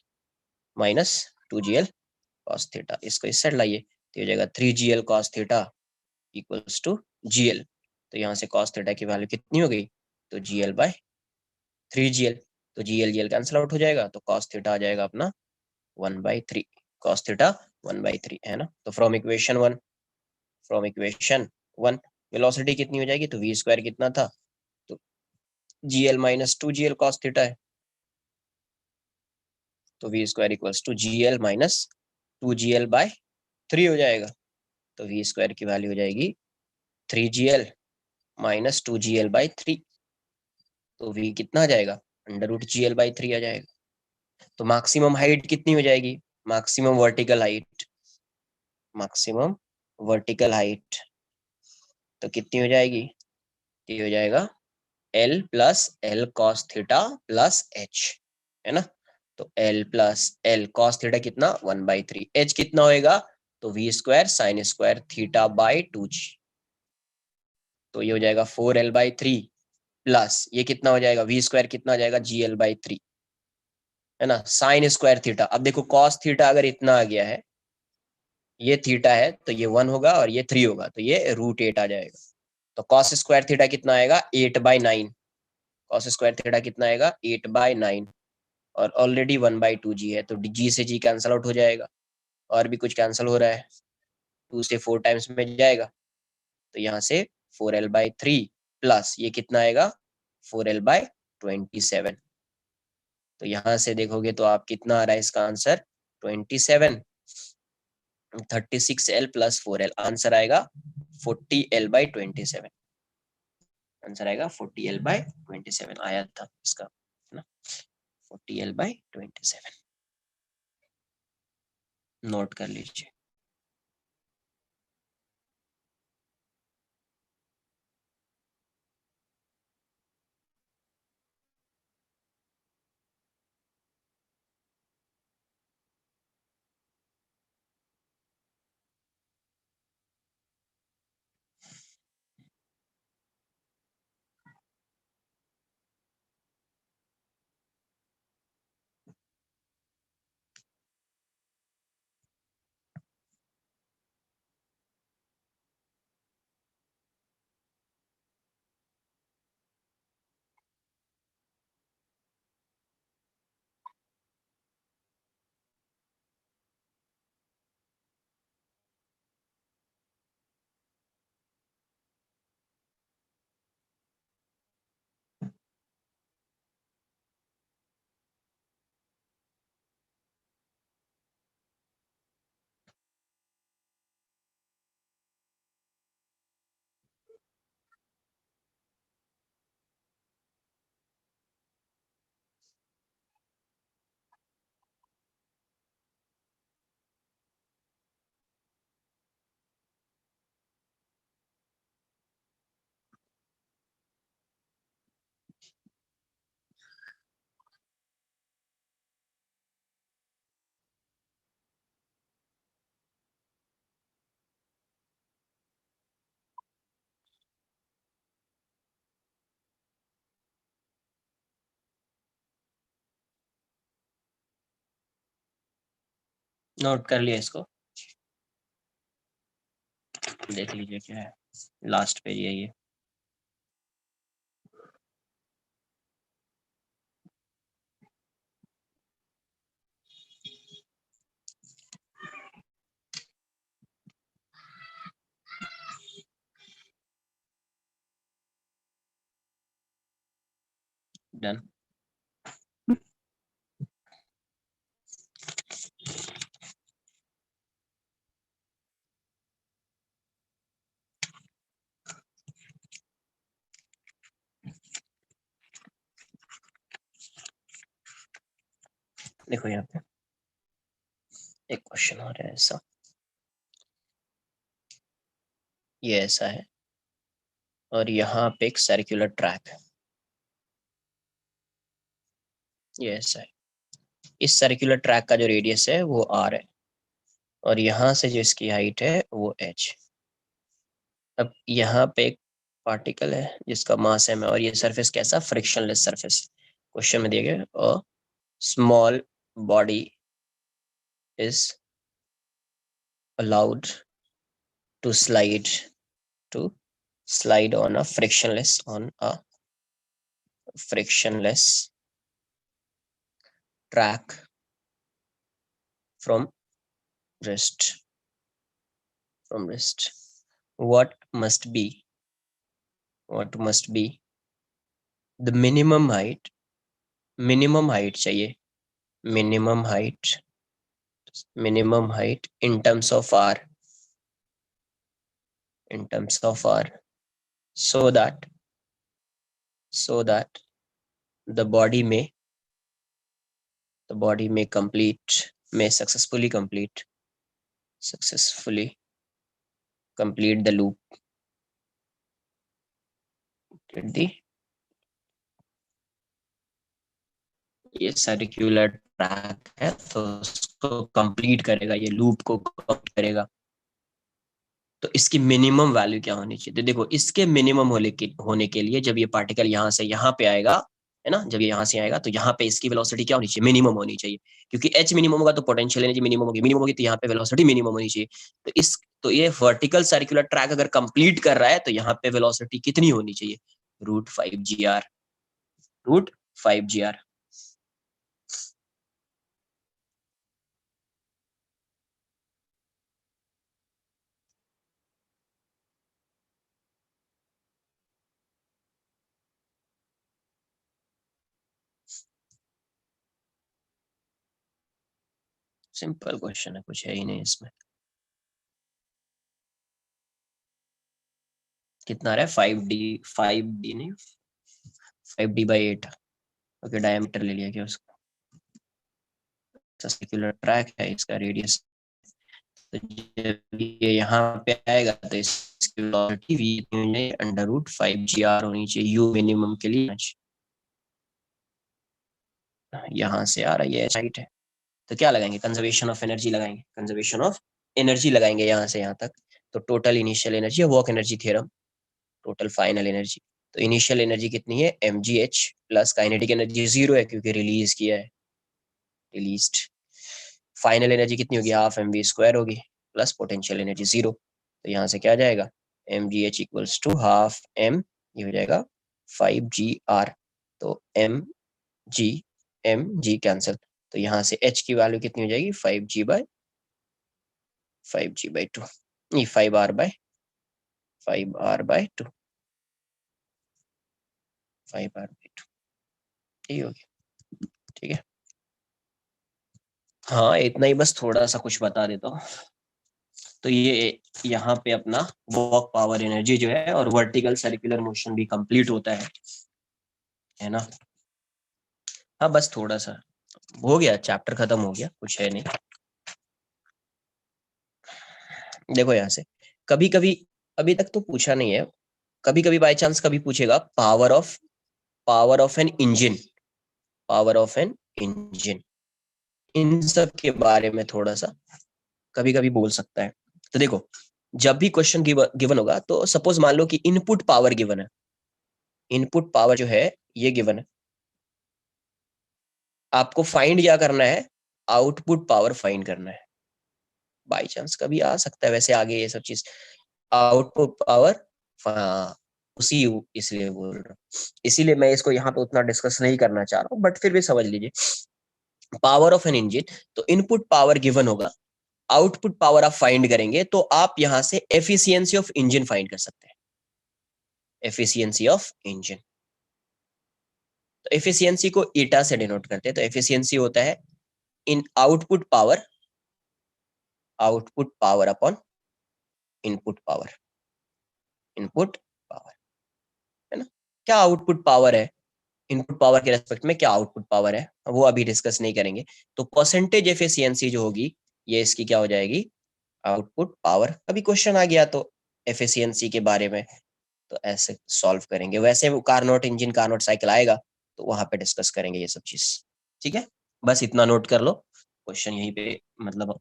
minus 2gl cos theta. इसको इस साइड लाइए, तो हो जाएगा 3gl cos theta equals to gl, तो यहाँ से कॉस थीटा की वैल्यू कितनी हो गई, तो gl बाय 3gl, तो gl कैंसल आउट हो जाएगा, तो कॉस थीटा आ जाएगा अपना 1/3, कॉस थीटा 1/3, है ना। तो फ्रॉम इक्वेशन 1 वेलोसिटी कितनी हो जाएगी, तो वी स्क्वायर कितना था, तो gl minus 2gl cos theta है, तो v square equals to gl minus 2gl/3 हो जाएगा। तो वी स्क्वायर की वैल्यू हो जाएगी 3gl माइनस 2gl/3, तो वी कितना आ जाएगा, √gl/3 आ जाएगा। तो मैक्सिमम हाइट कितनी हो जाएगी, maximum vertical height, maximum vertical height तो कितनी हो जाएगी, ये हो जाएगा l plus l cos theta plus h, है ना। तो l plus l cos theta कितना 1/3, एच कितना होएगा, तो v square sine square theta by 2g, तो ये हो जाएगा 4l/3 प्लस ये कितना हो जाएगा, वी स्क्वायर कितना हो जाएगा, जी एल बाई 3, है ना, साइन स्क्वायर थीटा। अब देखो कॉस थीटा अगर इतना आ गया है, ये थीटा है तो ये 1 होगा और ये 3 होगा, तो ये √8 आ जाएगा। तो कॉस स्क्वायर थीटा कितना आएगा, 8/9। कॉस स्क्वायर थीटा कितना आएगा, 8/9। और ऑलरेडी 1/2g है, तो g से g कैंसल आउट हो जाएगा। और भी कुछ कैंसिल हो रहा है, 2 से 4 टाइम्स में जाएगा, तो यहाँ से 4l/3 प्लस ये कितना आएगा, 4l/27। तो यहाँ से देखोगे तो आप कितना आ रहा है इसका आंसर, 27। 36l + 4l, आंसर आएगा 40l/27। आंसर आएगा 40l/27 आया था इसका, है ना, 40l/27 नोट कर लीजिए। नोट कर लिया इसको, देख लीजिए क्या है, लास्ट पेज है ये। डन। देखो यहाँ पे एक क्वेश्चन आ रहा है ऐसा, ये ऐसा है और यहाँ पे एक सर्कुलर ट्रैक है, ये ऐसा है। इस सर्कुलर ट्रैक का जो रेडियस है वो r है और यहाँ से जो इसकी हाइट है वो h। अब यहाँ पे एक पार्टिकल है जिसका मास m है और ये सरफेस कैसा, फ्रिक्शनलेस सरफेस। क्वेश्चन में दिया गया और small body is allowed to slide on a frictionless track from wrist. What must be the minimum height चाहिए, minimum height in terms of r, so that the body may successfully complete the loop at the, ये circular track है तो उसको complete करेगा, ये loop को complete करेगा। तो इसकी मिनिमम वैल्यू क्या होनी चाहिए, तो देखो इसके मिनिमम होने के लिए जब ये पार्टिकल यहाँ से यहाँ पे आएगा, है ना, जब ये यहाँ से आएगा तो यहाँ पे इसकी वेलोसिटी क्या होनी चाहिए, मिनिमम होनी चाहिए, क्योंकि एच मिनिमम होगा तो पोटेंशियल एनर्जी मिनिमम होगी तो यहाँ पे वेलोसिटी मिनिमम होनी चाहिए। तो ये वर्टिकल सर्कुलर ट्रैक अगर कंप्लीट कर रहा है तो यहाँ पे वेलोसिटी कितनी होनी चाहिए, √5 √5 सिंपल क्वेश्चन है, कुछ है ही नहीं इसमें। कितना आ रहा है, 5D नहीं 5D/8। ओके, डायमीटर ले लिया क्या उसका, सर्कुलर ट्रैक है, इसका रेडियस, तो जब ये यहाँ पे आएगा तो इसकी वेलोसिटी v √5gr होनी चाहिए, यू मिनिमम के लिए। यहाँ से आ रहा है, ये हाइट है, तो क्या लगाएंगे, कंजर्वेशन ऑफ एनर्जी लगाएंगे, कंजर्वेशन ऑफ एनर्जी लगाएंगे यहाँ से यहाँ तक। तो टोटल इनिशियल एनर्जी है work energy theorem, total final energy, तो इनिशियल एनर्जी कितनी है mgh प्लस काइनेटिक एनर्जी 0 है क्योंकि रिलीज किया है, रिलीज्ड। फाइनल एनर्जी कितनी होगी, हाफ mv² होगी, प्लस पोटेंशियल एनर्जी 0, तो यहाँ से क्या आ जाएगा, mgh equals to half m, ये हो जाएगा 5gr, तो mg कैंसिल, तो यहाँ से h की वैल्यू कितनी हो जाएगी, 5g/2, नहीं 5r/2, 5r/2 यही हो गया, ठीक है। हाँ इतना ही, बस थोड़ा सा कुछ बता देता हूँ। तो ये यहाँ पे अपना वर्क पावर एनर्जी जो है और वर्टिकल सर्कुलर मोशन भी कंप्लीट होता है ना। हाँ बस थोड़ा सा हो गया, चैप्टर खत्म हो गया, कुछ है नहीं। देखो यहाँ से कभी कभी, अभी तक तो पूछा नहीं है, कभी कभी बाय चांस कभी पूछेगा power of an engine, power of an engine, इन सब के बारे में थोड़ा सा कभी कभी बोल सकता है। तो देखो जब भी क्वेश्चन गिवन होगा तो सपोज मान लो कि इनपुट पावर गिवन है, इनपुट पावर जो है ये गिवन है, आपको फाइंड क्या करना है, आउटपुट पावर फाइंड करना है। बाई चांस कभी आ सकता है वैसे आगे ये सब चीज, आउटपुट पावर, उसी इसलिए बोल रहा हूँ, इसीलिए मैं इसको यहाँ पे उतना डिस्कस नहीं करना चाह रहा हूँ, बट फिर भी समझ लीजिए पावर ऑफ एन इंजन, तो इनपुट पावर गिवन होगा, आउटपुट पावर आप फाइंड करेंगे तो आप यहाँ से एफिशिएंसी ऑफ इंजन फाइंड कर सकते हैं, एफिशिएंसी ऑफ इंजन। तो एफिशिएंसी को ईटा से डिनोट करते हैं, तो एफिशिएंसी होता है इन output power upon input power, input power, है ना। क्या आउटपुट पावर है, इनपुट पावर के रेस्पेक्ट में क्या आउटपुट पावर है वो अभी डिस्कस नहीं करेंगे। तो परसेंटेज एफिशिएंसी जो होगी ये इसकी क्या हो जाएगी, आउटपुट पावर। अभी क्वेश्चन आ गया तो एफिशिएंसी के बारे में तो ऐसे सॉल्व करेंगे, वैसे वो कारनोट इंजन कारनोट साइकिल आएगा तो वहां पे डिस्कस करेंगे ये सब चीज, ठीक है। बस इतना नोट कर लो, क्वेश्चन यहीं पे, मतलब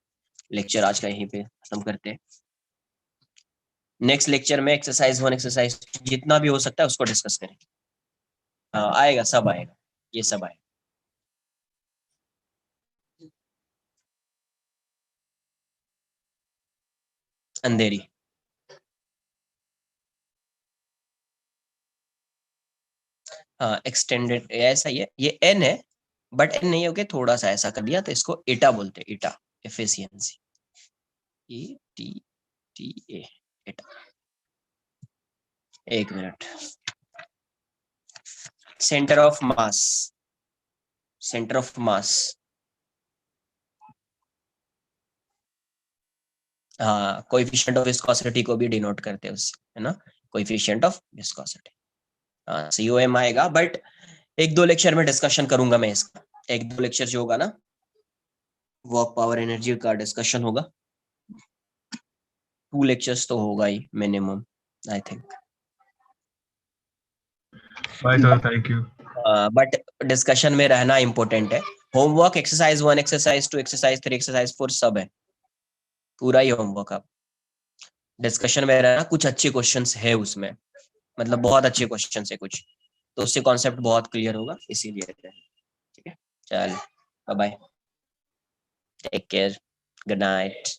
लेक्चर आज का यहीं पे खत्म करते हैं। नेक्स्ट लेक्चर में एक्सरसाइज 1 एक्सरसाइज जितना भी हो सकता है उसको डिस्कस करेंगे। हाँ आएगा, सब आएगा, ये सब आएगा। अंधेरी, हाँ एक्सटेंडेड ऐसा ही है, ये एन है बट एन नहीं होके थोड़ा सा ऐसा कर दिया तो इसको एटा बोलते हैं, एटा, एफिशिएंसी, ETA, एटा। एक minute, centre of mass, centre of mass, हाँ कोएफिशिएंट ऑफ विस्कोसिटी को भी डिनोट करते हैं उससे, है ना, कोएफिशिएंट ऑफ विस्कोसिटी, हाँ COM आएगा, बट एक दो लेक्चर में डिस्कशन करूंगा मैं इसका, एक दो लेक्चर जो होगा ना वर्क पावर एनर्जी का डिस्कशन होगा, 2 लेक्चर्स तो होगा ही minimum I think. Bye sir, thank you. But discussion में रहना इंपॉर्टेंट है। Homework exercise 1 exercise 2 exercise 3 exercise 4 सब है, पूरा ही होमवर्क। आप डिस्कशन में रहना, कुछ अच्छे क्वेश्चंस है उसमें, मतलब बहुत अच्छे क्वेश्चंस है कुछ, तो उससे कॉन्सेप्ट बहुत क्लियर होगा, इसीलिए। ठीक है, चल bye bye, take care, good night.